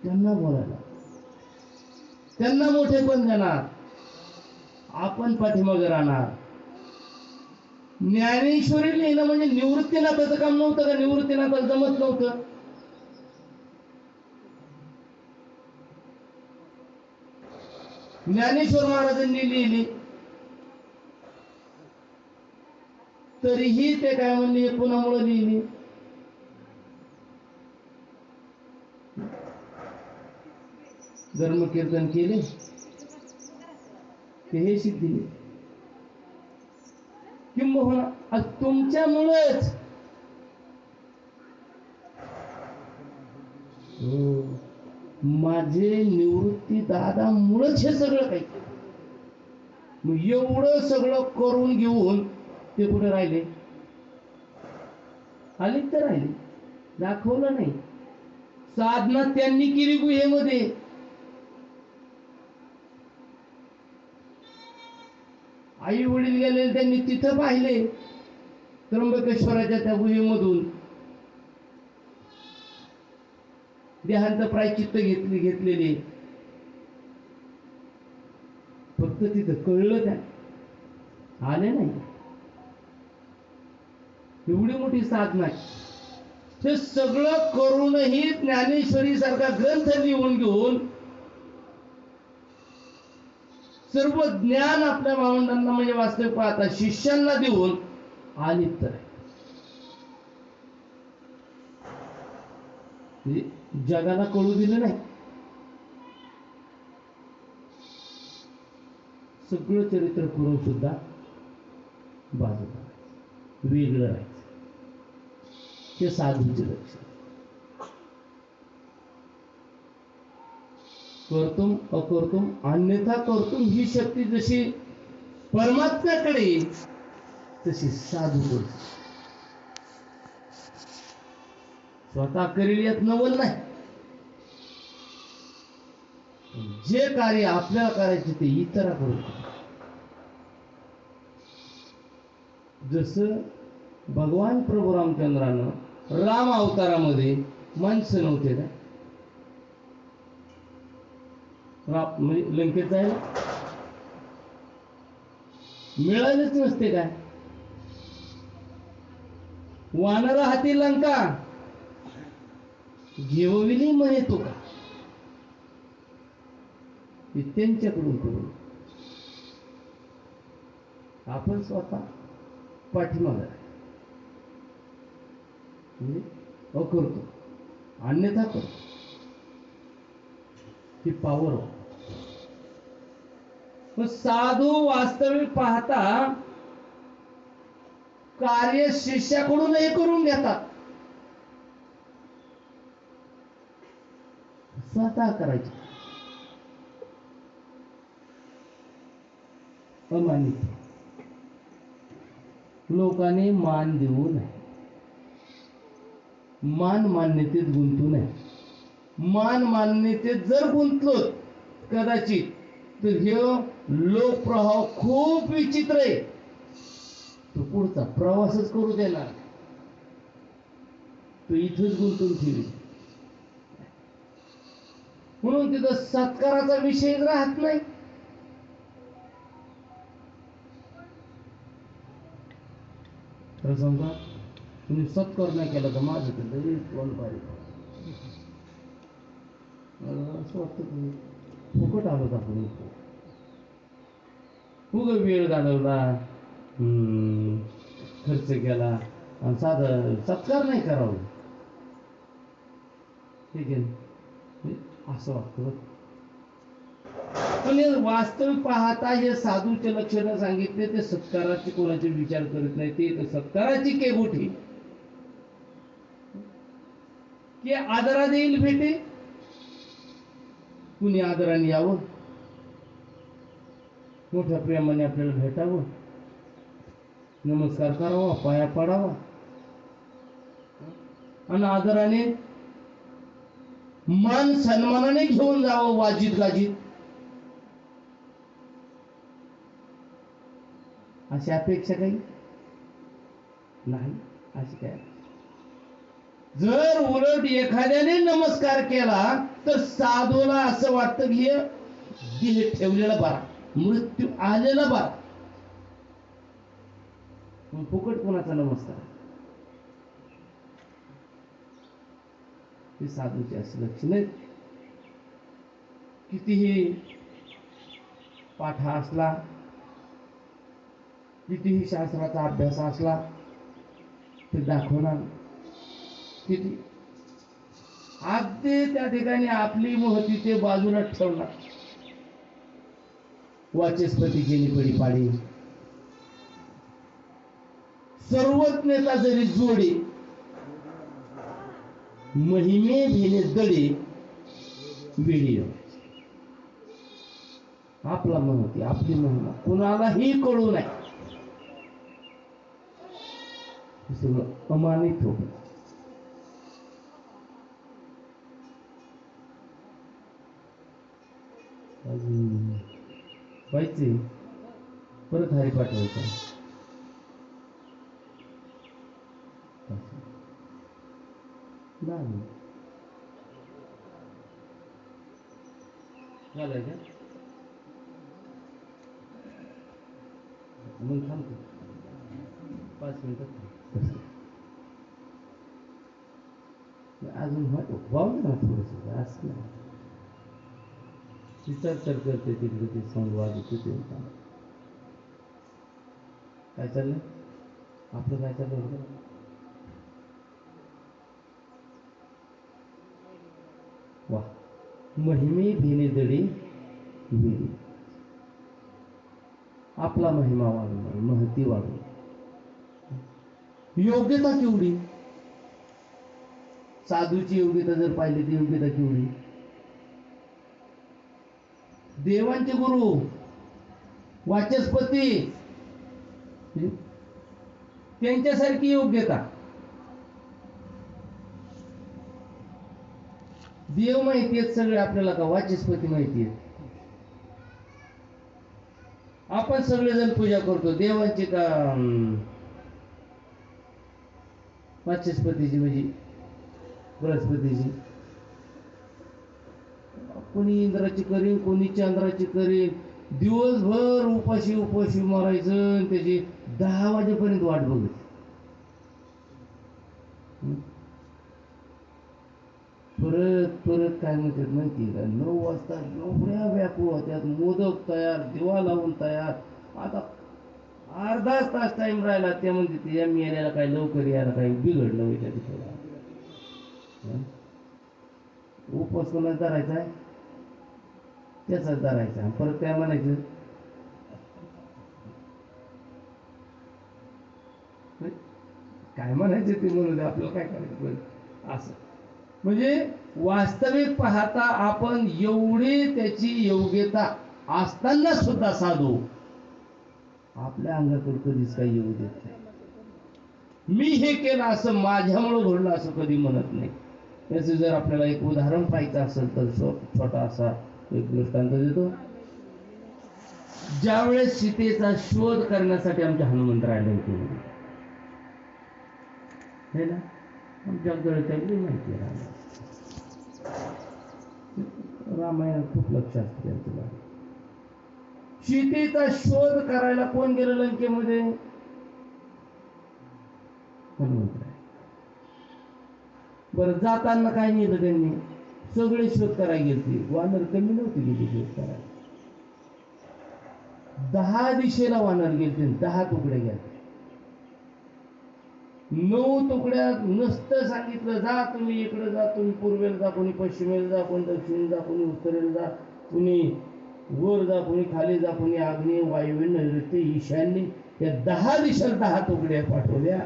त्यांना बोलायला, त्यांना मोठेपण देणार, आपण पाठीमागे राहणार. ज्ञानेश्वरी लिहिणं म्हणजे निवृत्तीनाथाचं काम नव्हतं का? निवृत्तीनाथाला जमत नव्हतं. ज्ञानेश्वर महाराजांनी लिहिली, तरीही ते काय म्हणले, कुणामुळे लिहिली? धर्म कीर्तन केले ते हे सिद्धी, किंबहुना तुमच्यामुळेच. माझे निवृत्ती दादामुळेच हे सगळं काही. मग एवढं सगळं करून घेऊन ते कुठे राहिले? आले तर राहिले, दाखवलं नाही. साधना त्यांनी केली गुहेमध्ये. आई वडील गेले, त्यांनी तिथं पाहिले त्र्यंबकेश्वराच्या त्या गुहेमधून देहांत प्रायचित्त घेतलेले. फक्त तिथं कळलं काय? आले नाही. एवढी मोठी साधना आहे. ते सगळं करूनही ज्ञानेश्वरी सारखा ग्रंथ लिहून घेऊन सर्व ज्ञान आपल्या भावंडांना म्हणजे वास्तविक पाहता शिष्यांना देऊन आली तर जगाला कळू दिलं नाही. सगळं चरित्र करून सुद्धा बाजूला वेगळं राहायचं. ते साधूचे लक्षण. कर्तुम अकर्तुम अन्यथा कर्तुम ही शक्ती जशी परमात्म्याकडे तशी साधू स्वतः करेल यात नवल नाही. जे कार्य आपल्याला करायचे ते इतराकडून. जसं भगवान प्रभू रामचंद्रानं राम अवतारामध्ये माणसं नव्हते का? म्हणजे लंकेत जायला मिळालेच नसते काय? वानर हाती लंका घेवविली म्हणे तो का? त्यांच्याकडून करून आपण स्वतः पाठीमागे म्हणजे करतो, अन्यथा करतो. ही पॉवर. साधू वास्तविक पाहता कार्य शिष्याकडूनही करून घेतात, स्वतः करायचे. अमानित लोकांनी मान देऊ नये, मान मान्यतेत गुंतू नये. मान मान्यतेत जर गुंतलो कदाचित तर हे लोकप्रवाह खूप विचित्र आहे, तो पुढचा प्रवासच करू देणार, तो इथंच गुंतून ठेवी. म्हणून तिथं सत्काराचा विषय राहत नाही. तर समजा तुम्ही सत्कार नाही केला तर माझं तर लई तोंड पाहिजे, असं वाटतं तुम्ही फुकट आलोत आपण, उगा वेळ घालवला, खर्च केला आणि साधं सत्कार नाही करावं, ठीक आहे, असं वाटतं. पण वास्तविक पाहता हे साधूचे लक्षणं सांगितले, ते सत्काराचे कोणाचे विचार करत नाही, ते सत्काराची केबुठी की आदरा देईल भेटे, कुणी आदराने यावं, मोठ्या प्रेमाने आपल्याला भेटावं, नमस्कार करावा, पाया पडावा आणि आदराने मान सन्मानाने घेऊन जावं वाजीत गाजीत, अशी अपेक्षा काही नाही. अशी काय, जर उलट एखाद्याने नमस्कार केला तर साधूला असं वाटतं की हे ठेवलेला बरा, मृत्यू आलेला बरा. फुकट कोणाचा नमस्कार, ते साधूचे असे लक्षण आहेत. कितीही पाठ असला, कितीही शास्त्राचा अभ्यास असला, ते दाखवणार किती अगदी त्या ठिकाणी आपली महती ते बाजूला ठेवणार. वाचस्पतीची निपडी पाडी, सर्वज्ञता जरी जोडे, महिमे भेने दडे वेळी. आपला महती, आपली महिमा कोणालाही कळू नये, सगळं अमानित होत. व्हायचे परत हरिपाठ व्हायचा, झालंय का मग थांबतो 5 मिनिटात अजून वाहून ना थोडस असं नाही. विचार करते तिकडे ते सॉंग वाजत होते. काय चाललंय आपलं, काय चाललंय, वा महिमे भेने दडे वेळी, आपला महिमा वाढवणार, महती वाढवणार. योग्यता केवढी, साधूची योग्यता जर पाहिली ती योग्यता केवढी, देवांचे गुरु वाचस्पती त्यांच्यासारखी योग्यता. देव माहिती आहेत सगळे आपल्याला का वाचस्पती माहिती आहेत? आपण सगळेजण पूजा करतो देवांची का वाचस्पतीची म्हणजे बृहस्पतीची? कोणी इंद्राची करीन, कोणी चंद्राची करीन. दिवसभर उपाशी उपाशी मारायचं, त्याची 10 वाजेपर्यंत वाट बघत. परत परत काय म्हणतात माहिती का, 9 वाजता एवढ्या व्याकुळ होत्यात, मोदक तयार, दिवा लावून तयार. आता अर्धा तास टाइम राहिला ते म्हणते ते या यायला काही लवकर यायला काही बिघडलं होईल तिथं. उपवास कोणाचा धरायचा आहे त्याचाच धरायचा. परत काय म्हणायचं, काय म्हणायचं ते म्हणून आपल्याला काय करायचं असं. म्हणजे वास्तविक पाहता आपण एवढी त्याची योग्यता असताना सुद्धा साधू आपल्या अंगाकडे कधीच काही येऊ देत नाही. मी हे केलं असं, माझ्यामुळं घडलं असं कधी म्हणत नाही. त्याचं जर आपल्याला एक उदाहरण पाहायचं असेल तर छोटा असा एक दृष्टांत देतो. ज्यावेळेस सीतेचा शोध करण्यासाठी आमच्या हनुमंतरायला होते हे ना, आमच्या गळत्यातली माहिती आहे. रामायणात खूप लक्ष असतं त्यांचं. सीतेचा शोध करायला कोण गेलं लंकेमध्ये? हनुमंतराय. बरं, जाताना काय नेलं त्यांनी? सगळे शोध करायला गेलते. वानर कमी नव्हती गेली शोध करायला. 10 दिशेला वानर गेलते, 10 तुकड्या गेल्या. 9 तुकड्यात नसतं सांगितलं जा तुम्ही इकडे जा, तुम्ही पूर्वेला जा, कोणी पश्चिमेला जा, कोणी दक्षिणेला जा, कोणी उत्तरेला जा, कोणी वर जा, कोणी खाली जा, कोणी आग्नेय वायव्य नैऋत्य ईशान्य. या 10 दिशेला 10 तुकड्या पाठवल्या.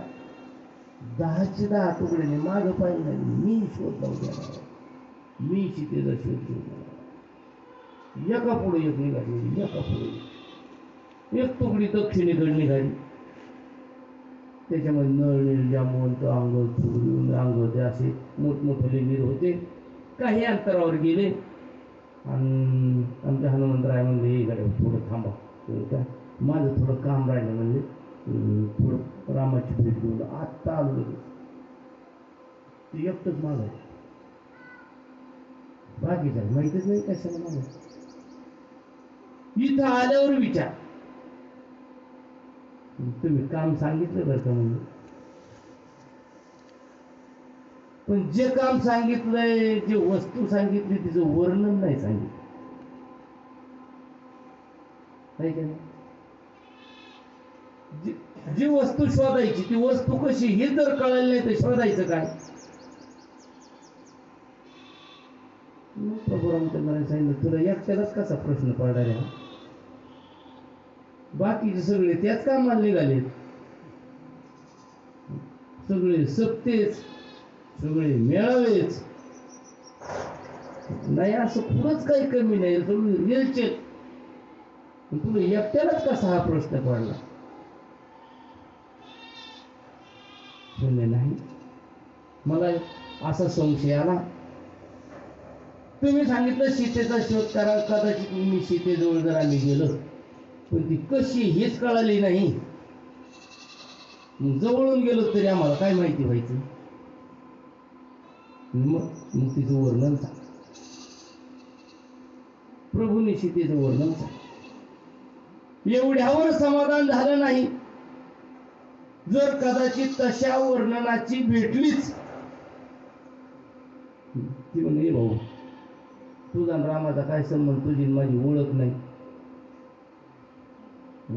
10चे 10 तुकड्याने मागं पाहिलं नाही. मी शोध लावला, मी सीतेचा शोध घेऊन एका पुढे एक निघाली, एका पुढे एक तुकडी दक्षिणेकडे निघाली. त्याच्यामध्ये नळ जांबवंत अंग चुरून अंग ते असे मोठमोठे वीर होते. काही अंतरावर गेले आणि आमच्या हनुमंतराय म्हणले हे गाड्या थोडं थांबा, काय माझं थोडं काम राहिलं म्हणजे थोडं रामाची भेट घेऊन आत्ता आलो. ते एकटंच मागाय, बाकीचं माहितीच नाही कशाला मागाय. इथं आल्यावर विचार, तुम्ही काम सांगितलं बरं का म्हणजे, पण जे काम सांगितलंय, जे वस्तू सांगितली तिचं वर्णन नाही सांगितलं. जी वस्तू शोधायची ती वस्तू कशी हे जर कळलं नाही तर शोधायचं काय? प्रभू रामचंद्राने सांगितलं तुला एकट्यालाच कसा प्रश्न पडणार आहे. बाकीचे सगळे त्याच कामाला निघाले, सगळे सप्तेच, सगळे मेळावेच नाही, असं कुठंच काही कमी नाही. सगळे येलचे, तुला एकट्यालाच कसा हा प्रश्न पडला? नाही, मला असा संशय आला. तुम्ही सांगितलं सीतेचा शोध करा, कदाचित मी सीतेजवळ जर आम्ही गेलो पण ती कशी हेच कळाली नाही. जवळून गेलो तरी आम्हाला काय माहिती व्हायचं? मग तिचं वर्णन सांग. प्रभूने सीतेचं वर्णन सांग. एवढ्यावर समाधान झालं नाही. जर कदाचित तशा वर्णनाची भेटलीच, ती म्हणे भाऊ तुझा रामाचा काय संबंध, तुझी माझी ओळख नाही,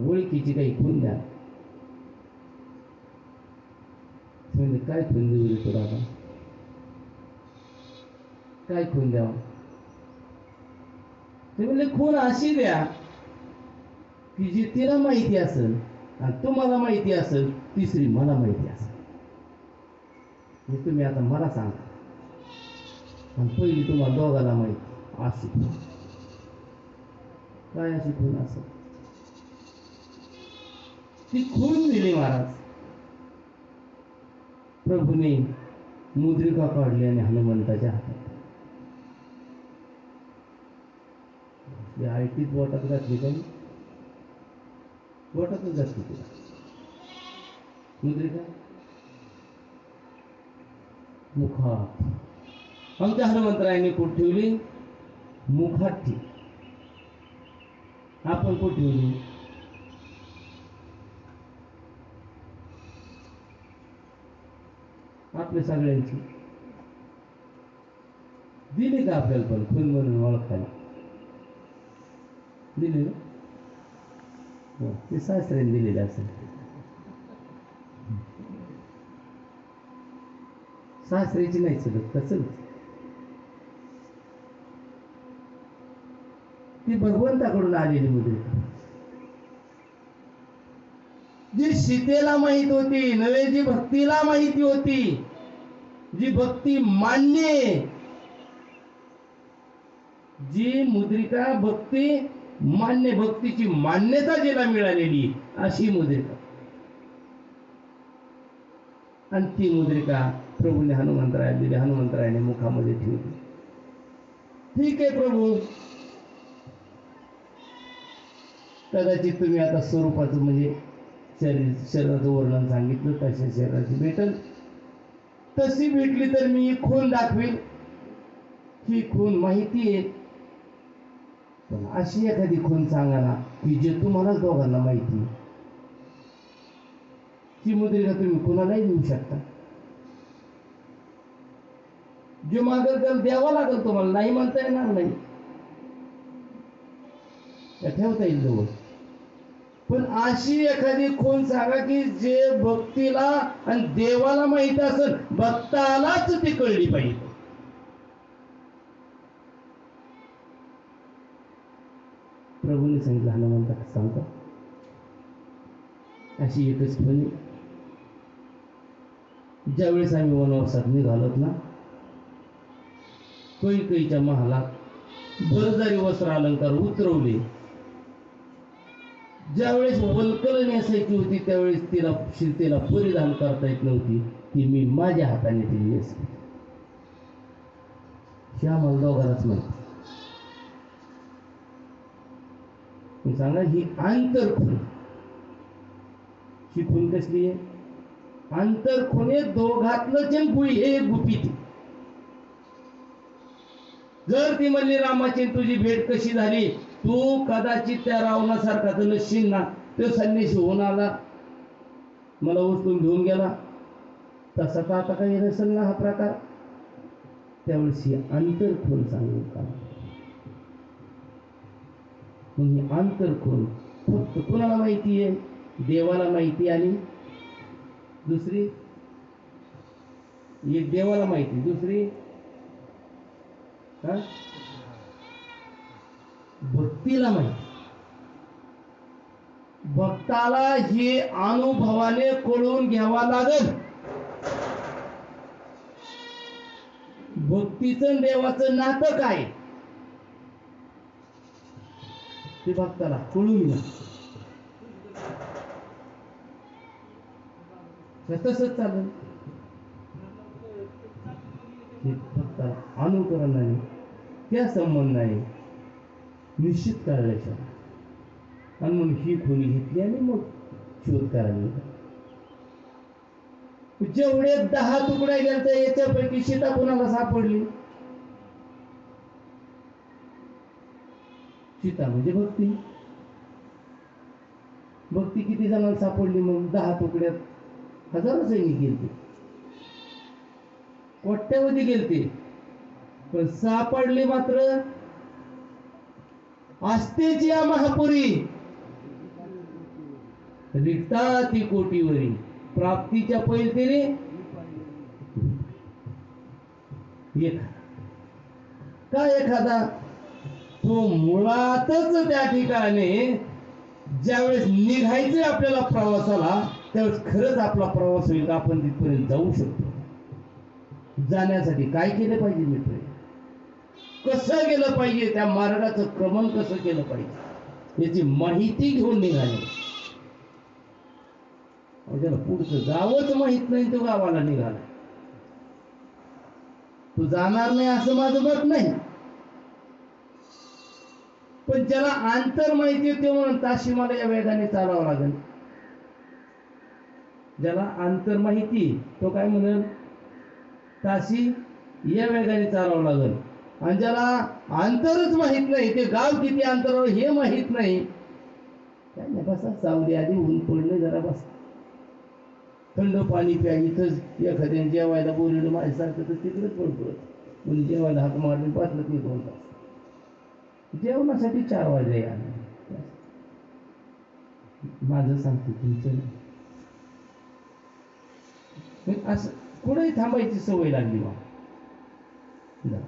ओळखीची काही खून द्या. म्हणजे काय खून देऊ रे तुला, काय खून द्यावं? ते म्हणजे खून अशी द्या की जी तिला माहिती असेल आणि तुम्हाला माहिती असेल, तिसरी मला माहिती असेल. तुम्ही आता मला सांगा आणि पहिली तुम्हाला दोघाला माहिती अशी काय, अशी खून असेल ती खून दिली महाराज. प्रभूने मुद्रिका काढली आणि हनुमंताच्या हातात आयटीत बोटात घातली, काही बोटातच घातली तिला मुद्रिका मुखात. आमच्या हनुमंतरायांनी कुठे ठेवली? मुखात ठेवली. आपण कुठे ठेवली? आपल्या सगळ्यांची दिली का आपल्याला पण खून म्हणून ओळखायला? दिली ना? हो, ते सासऱ्याने दिलेले असेल. सासऱ्याची नाही चलत तसंच ती भगवंताकडून आलेली मुद्रिका. जी सीतेला माहित होती नव्हे, जी भक्तीला माहिती होती, जी भक्ती मान्य, जी मुद्रिका भक्ती मान्य, भक्तीची मान्यता जिला मिळालेली अशी मुद्रिका. आणि ती मुद्रिका प्रभूने हनुमंतरायाला दिली, हनुमंतरायाने मुखामध्ये ठेवली. ठीक आहे प्रभू, कदाचित तुम्ही आता स्वरूपाचं म्हणजे शरीराचं वर्णन सांगितलं, तशा शरीराची भेटल, तशी भेटली तर मी ही खून दाखवेल. ही खून माहिती आहे, पण अशी एखादी खून सांगा ना की जे तुम्हाला दोघांना माहिती. ती मुद्रिका तुम्ही कुणालाही देऊ शकता. जे मागेल त्याला द्यावं लागेल, तुम्हाला नाही म्हणता येणार नाही, ठेवता येईल जवळ. पण अशी एखादी खून सांगा की जे भक्तीला आणि देवाला माहित असेल, भक्तालाच ती कळली पाहिजे. प्रभूने सांगितलं हनुमंता सांगतो अशी एकच खून. ज्यावेळेस आम्ही वनवासात निघालोत ना, कैकेयीच्या महालात भरदारी वस्त्र अलंकार उतरवले. ज्यावेळेस वल्कल नेसायची होती त्यावेळेस तिला शिरतेला परिधान करता येत नव्हती, ती मी माझ्या हाताने ती नेसली. हे आम्हाला दोघांनाच माहिती. सांगा ही आंतर खून. ही खून कसली आहे? आंतर खुने दोघातलं जे गुई हे एक गुपित. जर ती म्हणली रामाची तुझी भेट कशी झाली, तू कदाचित त्या रावणासारखा तर नसशील ना, तो संन्यासी होऊन आला मला उचलून घेऊन गेला, तसा तर आता काही नसेल ना हा प्रकार. त्यावेळेस ही आंतर खून सांगू का? ही आंतर खून फक्त कुणाला माहिती आहे? देवाला माहिती. आणि दुसरी एक देवाला माहिती, दुसरी भक्तीला माहिती. भक्ताला हे अनुभवाने कळून घ्यावा लागेल. भक्तीचं देवाचं नातं काय ते भक्ताला कळून घ्या. तसंच चालेल. भक्ताला अनुकरणाने त्या संबंधाने निश्चित करायचं. आणि मग ही खोली घेतली आणि मग शोध करायला. जेवढे 10 तुकड्या गेल्या याच्यापैकी सीता कोणाला सापडली? सीता म्हणजे भक्ती. भक्ती किती जणांना सापडली? मग 10 तुकड्यात हजारो सैनिक गेलते, कोट्यावधी गेलते, पण सापडली मात्र आस्तेची या महापुरी. रिक्ता ती कोटीवरी, प्राप्तीच्या पैलतेने काय एखादा तो मुळातच त्या ठिकाणी ज्यावेळेस निघायचंय आपल्याला प्रवासाला, त्यावेळेस खरंच आपला प्रवास होईल का आपण तिथपर्यंत जाऊ शकतो. जाण्यासाठी काय केलं पाहिजे मित्र? कसं गेलं पाहिजे? त्या मार्गाचं क्रमण कसं केलं पाहिजे याची माहिती घेऊन निघाले. ज्याला पुढचं गावच माहित नाही तो गावाला निघाला. तू जाणार नाही असं माझं मत नाही, पण ज्याला अंतर माहिती ते म्हणून ताशी मला या वेगाने चालावं लागेल. ज्याला अंतर माहिती तो काय म्हणेल? ताशी या वेगाने चालावं लागेल. आणि ज्याला अंतरच माहित नाही, ते गाव किती अंतरावर हे माहित नाही, काय नाही बसा सावली आधी ऊन पडले जरा बस, थंड पाणी प्या. इथंच एखाद्या जेवायला बोलवलं माझ्यासारखं तर तिकडेच पडतो. म्हणजे जेवायला हाक मारले बसलं ते 2 तास, जेवणासाठी 4 वाजले. माझं सांगते तुमचं नाही. मग असं कुठेही थांबायची सवय लागली मला.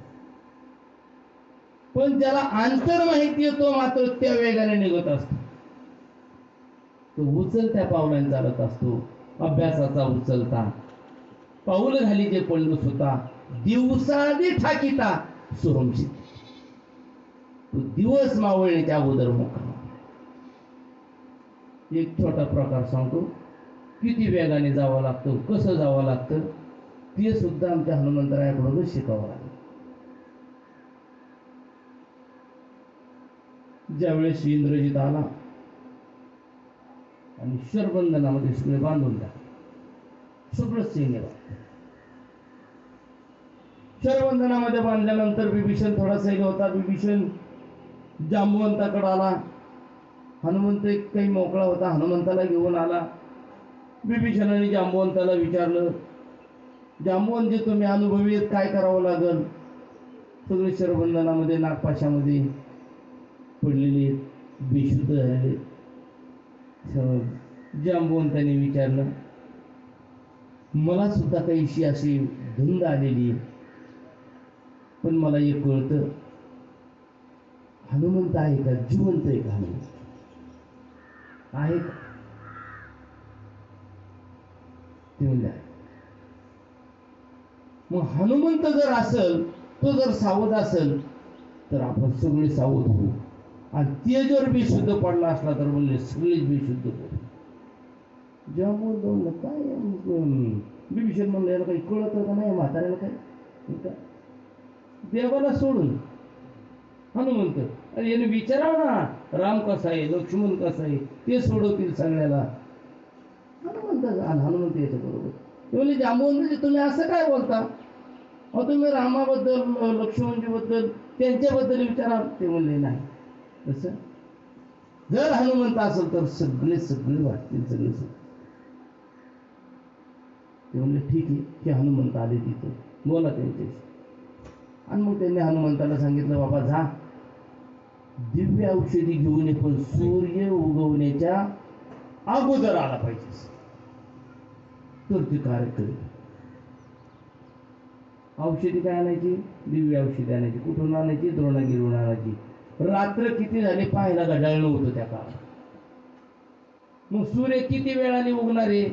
पण ज्याला अंतर माहिती आहे तो मात्र त्या वेगाने निघत असतो. तो उचलत्या पावलाने चालत असतो. अभ्यासाचा उचलता पाऊल घाली जे पडलो सुद्धा दिवसाआधी ठाकीता सुरमशी. तो दिवस मावळण्याच्या अगोदर मोकळा. एक छोटा प्रकार सांगतो. किती वेगाने जावं लागतं, कसं जावं लागतं ते सुद्धा आमच्या हनुमंतरायाकडूनच शिकावं लागलं. ज्यावेळेस इंद्रजित आला आणि शरबंधनामध्ये सगळे बांधून टाकले, सगळंच सैन्य शरबंधनामध्ये बांधल्यानंतर विभीषण थोडा सैन्य होता. विभीषण जांबुवंताकडे आला. हनुमंत एक काही मोकळा होता, हनुमंताला घेऊन आला. विभीषणाने जांबुवंताला विचारलं, जांबुवंत तुम्ही अनुभवी आहेत, काय करावं लागल? सगळे शरबंधनामध्ये नागपाशामध्ये पडलेले बेशुद्ध झाले. जांबुवंताने विचारलं, मला सुद्धा काहीशी अशी धुंद आलेली आहे, पण मला एक कळतं, हनुमंत आहे का? जिवंत आहे का? हनुमंत आहे का? ते म्हणले. मग हनुमंत जर असेल, तो जर सावध असेल तर आपण सगळे सावध होऊ. आणि ते जर बेशुद्ध पडला असला तर म्हणले सगळेच बेशुद्ध पडू. ज्यामुळे काय विभीषण म्हणलं, याला काही कळत का नाही म्हाताऱ्याला? काय देवाला सोडून हनुमंत, अरे याने विचारावं ना, राम कसा आहे, लक्ष्मण कसा आहे, ते सोडवतील सगळ्याला. हनुमंत याच्या बरोबर ते म्हणजे जांबुवंत तुम्ही असं काय बोलता? अहो तुम्ही रामाबद्दल, लक्ष्मणजीबद्दल, त्यांच्याबद्दल विचारा. ते म्हणले नाही तसं. जर हनुमंत असेल तर सगळे सगळे वाटतील, सगळे. ते म्हणले ठीक आहे. ते हनुमंत आले तिथं, बोला त्यांच्याशी. आणि मग त्यांनी हनुमंताला सांगितलं, बाबा जा दिव्य औषधी घेऊन ये, पण सूर्य उगवण्याच्या अगोदर आला पाहिजे तर ते कार्य करेल. औषधी काय आणायची? दिव्य औषधी आणायची. कुठून आणायची? द्रोणागिरीहून आणायची. रात्र किती झाली पाहायला घड्याळ नव्हतं त्या काळात. मग सूर्य किती वेळाने उगणार आहे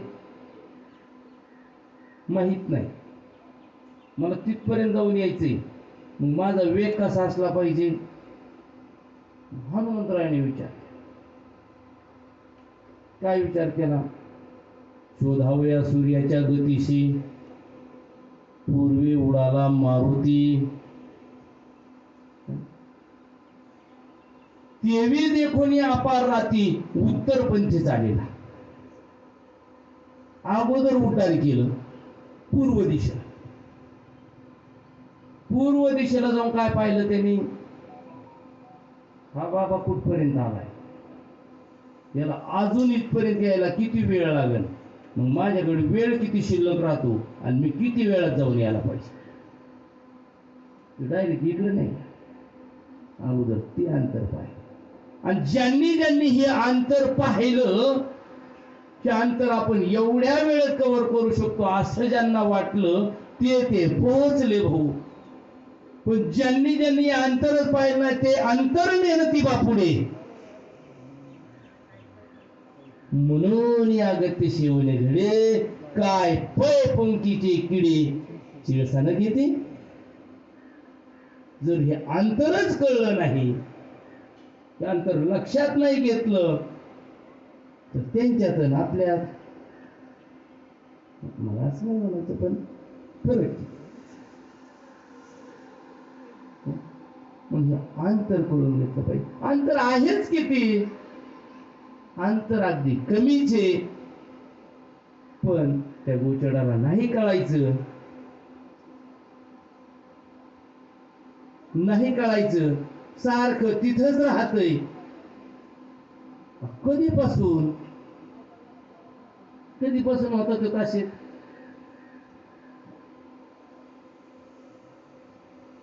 माहित नाही. मला तिथपर्यंत जाऊन यायचंय. मग माझा वेग कसा असला पाहिजे? हनुमंतरायाने विचार काय विचार केला? शोधावया सूर्याच्या गतीशी, पूर्वी उडाला मारुती, तेवी देखून अपार राती, उत्तर पंथी चालेला. अगोदर उड्डाण केलं पूर्व दिशेला. पूर्व दिशेला जाऊन काय पाहिलं त्यांनी? हा बाबा कुठपर्यंत आलाय, याला अजून इथपर्यंत यायला किती वेळ लागेल, मग माझ्याकडे वेळ किती शिल्लक राहतो आणि मी किती वेळात जाऊन यायला पाहिजे. डायरेक्ट इकडे नाही, अगोदर ते अंतर पाहिलं. आणि ज्यांनी ज्यांनी हे अंतर पाहिलं, ते अंतर आपण एवढ्या वेळेत कव्हर करू शकतो असं ज्यांना वाटलं ते पोहोचले भाऊ. पण ज्यांनी ज्यांनी अंतरच पाहिलं नाही ते अंतर मेहनती बापुडे. म्हणून या गती शिवले घडे, काय पै पंक्तीचे किडे चिळसानं घेते. जर हे अंतरच कळलं नाही, ते अंतर लक्षात नाही घेतलं तर त्यांच्यात आणि आपल्यात, मला असं नाही म्हणायचं पण फरक. म्हणजे अंतर कळून घेतलं पाहिजे. अंतर आहेच किती? अंतर अगदी कमीच आहे, पण त्या गोचडाला नाही कळायचं, नाही कळायचं, सारखं तिथंच राहतंय. कधीपासून होता तो काशीत?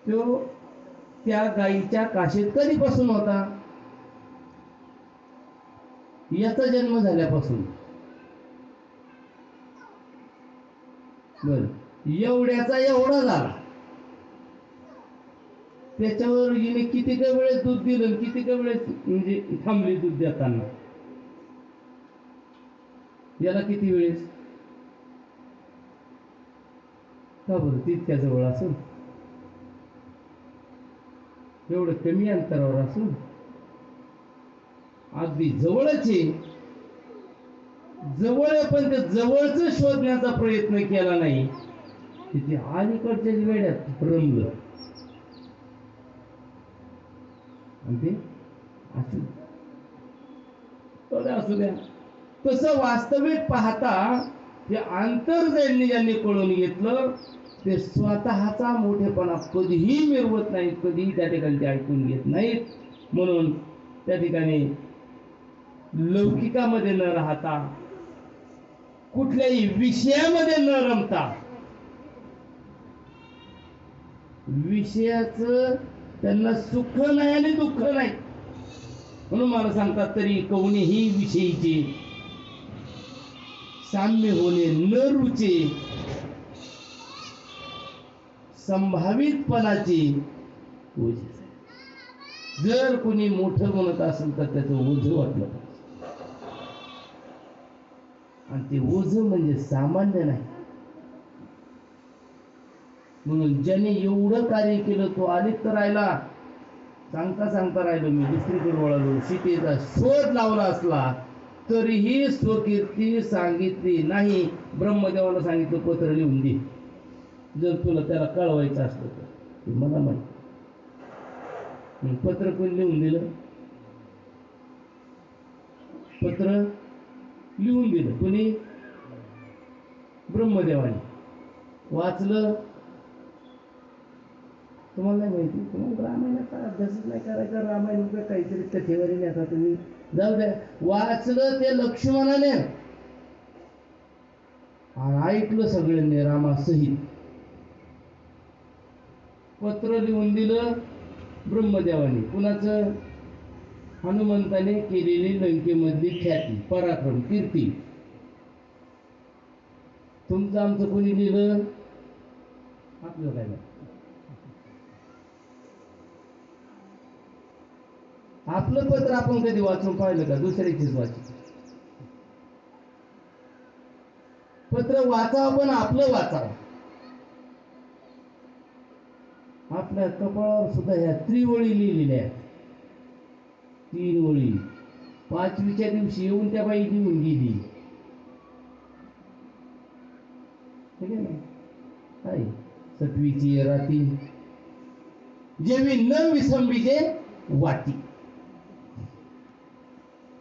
तो त्या गायीच्या काशीत कधीपासून होता? याचा जन्म झाल्यापासून बर एवढ्याचा एवढा झाला, त्याच्यावर हिने किती का वेळेस दूध दिलं, किती का वेळेस म्हणजे थांबली दूध देताना, याला किती वेळेस, का बरं तितक्या जवळ असून, एवढं कमी अंतरावर असून, अगदी जवळच आहे, जवळ आहे, पण ते जवळच शोधण्याचा प्रयत्न केला नाही, तिथे अलीकडच्या वेड्यात रमलं. आणि ते असू द्या. तसं वास्तविक पाहता ते अंतर ज्यांनी कळून घेतलं ते स्वतःचा मोठेपणा कधीही मिरवत नाहीत, कधीही त्या ठिकाणी ते ऐकून घेत नाहीत. म्हणून त्या ठिकाणी लौकिकामध्ये न राहता, कुठल्याही विषयामध्ये न रमता, विषयाचं त्यांना सुख नाही आणि दुःख नाही. म्हणून मला सांगतात तरी कोणीही विषयीचे साम्य होणे न रुचे, संभावितपणाचे ओझे. जर कोणी मोठं म्हणत असेल तर त्याचं ओझं वाटलं पाहिजे, आणि ते ओझं म्हणजे सामान्य नाही. म्हणून ज्याने एवढं कार्य केलं तो अलिप्त राहिला. सांगता सांगता राहिलो मी, दुसरीकडे वळालो. सीतेचा शोध लावला असला तरीही स्वकीर्ती सांगितली नाही. ब्रह्मदेवाला सांगितलं पत्र लिहून दे, जर तुला त्याला कळवायचं असलं तर. मला माहिती पत्र कोण लिहून दिलं, पत्र लिहून दिलं कोणी, ब्रह्मदेवाने. वाचलं, तुम्हाला नाही माहिती, तुम्हाला रामायणाचा अभ्यासच नाही करायचा, रामायण काहीतरी कथेवरील आता तुम्ही जाऊ द्या. वाचलं ते लक्ष्मणाने आणि ऐकलं सगळ्यांनी रामासहित. पत्र लिहून दिलं ब्रह्मदेवाने. कुणाचं, हनुमंताने केलेली लंकेमधली ख्याती, पराक्रम, कीर्ती. तुमचं आमचं कोणी लिहिलं, आपलं काय नाही. आपलं पत्र आपण कधी वाचून पाहिलं का, दुसऱ्याचीच वाची. पत्र वाचावं पण आपलं वाचावं. आपल्या कपाळावर सुद्धा ह्या त्रिवळी लिहिलेल्या आहेत, 3 ओळी. 5वीच्या दिवशी येऊन त्या बाई लिहून गेली, ठीक आहे ना. काय 7वीची राती जेवी न विसंबीचे वाटी.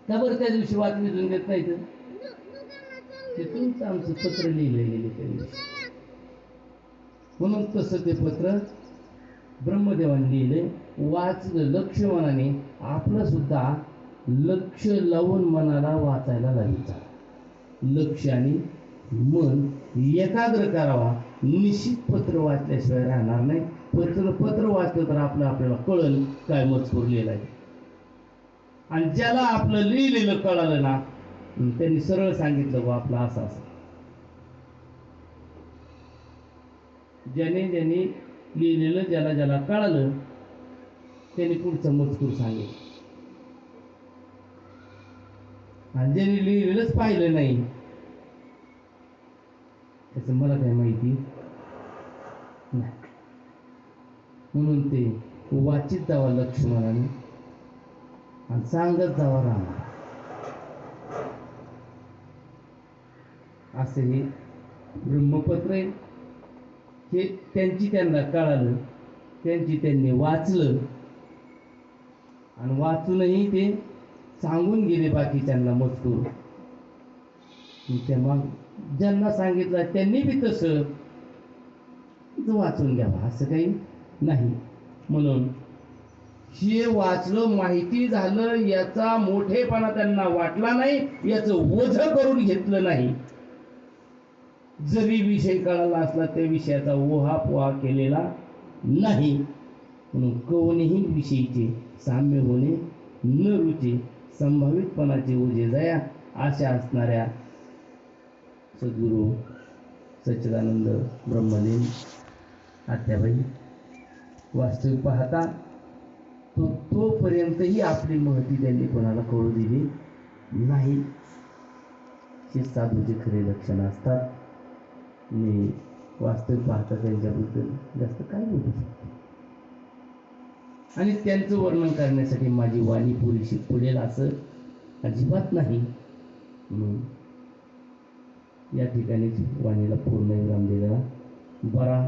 का बरं त्या दिवशी वाट विजून देत नाही तर, ते तुमचं आमचं पत्र लिहिलं गेले त्या दिवशी. म्हणून तसं ते पत्र ब्रह्मदेवाने लिहिले, वाचलं लक्ष्मणाने. आपलं सुद्धा लक्ष लावून मनाला वाचायला लावायचा. लक्ष आणि मन एकाग्र करावा. निश्चित पत्र वाचल्याशिवाय राहणार नाही. पत्र वाचलं तर आपल्याला कळलं काय मजकूर लिहिला आहे. आणि ज्याला आपलं लिहिलेलं कळालं ना, त्यांनी सरळ सांगितलं बा आपलं असं असं. ज्याने लिहिलेलं ज्याला कळालं त्यांनी पुढचं मजकूर सांगितलं. आणि ज्याने लिहिलेलंच पाहिलं नाही त्याचं मला काय माहिती नाही. म्हणून ते वाचित जावा लक्ष्मणाने आणि सांगत जावा रामा. असे हे ब्रह्मपत्र आहे. हे त्यांना कळालं, त्यांनी वाचलं आणि वाचूनही ते सांगून गेले बाकीच्यांना मजकूर. तेव्हा ज्यांना सांगितलं त्यांनी बी तसं वाचून घ्यावं असं काही नाही. म्हणून हे वाचलं, माहिती झालं, याचा मोठेपणा त्यांना वाटला नाही, याचं ओझं करून घेतलं नाही. जरी विषय कळाला असला त्या विषयाचा ओहापोहा केलेला नाही. म्हणून कोणीही विषयीचे साम्य होणे न रुचे, संभावितपणाची ओझे जया अशा असणाऱ्या सद्गुरू सच्चिदानंद ब्रह्मलीन आत्याबाई वास्तविक पाहता तोपर्यंतही आपली महती त्यांनी कोणाला कळू दिली नाही. हे साधूचे खरे लक्षण असतात. मी वास्तविक पाहता त्यांच्याबद्दल जास्त काय बोलू शकतो आणि त्यांचं वर्णन करण्यासाठी माझी वाणी पुरेशी पुढेल असं अजिबात नाही. म्हणून या ठिकाणी वाणीला पूर्ण विराम दिलेला बरा.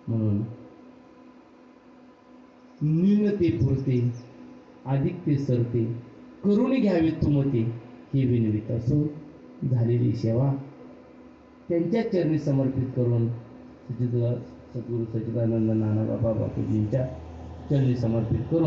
म्हणून न्यूनते पुरते अधिक ते सरते करून घ्यावे तुमते हे विनवित असो. झालेली सेवा त्यांच्या चरणी समर्पित करून सद्गुरू सच्चिदानंद नानाबाबा बापूजींच्या चरणी समर्पित करून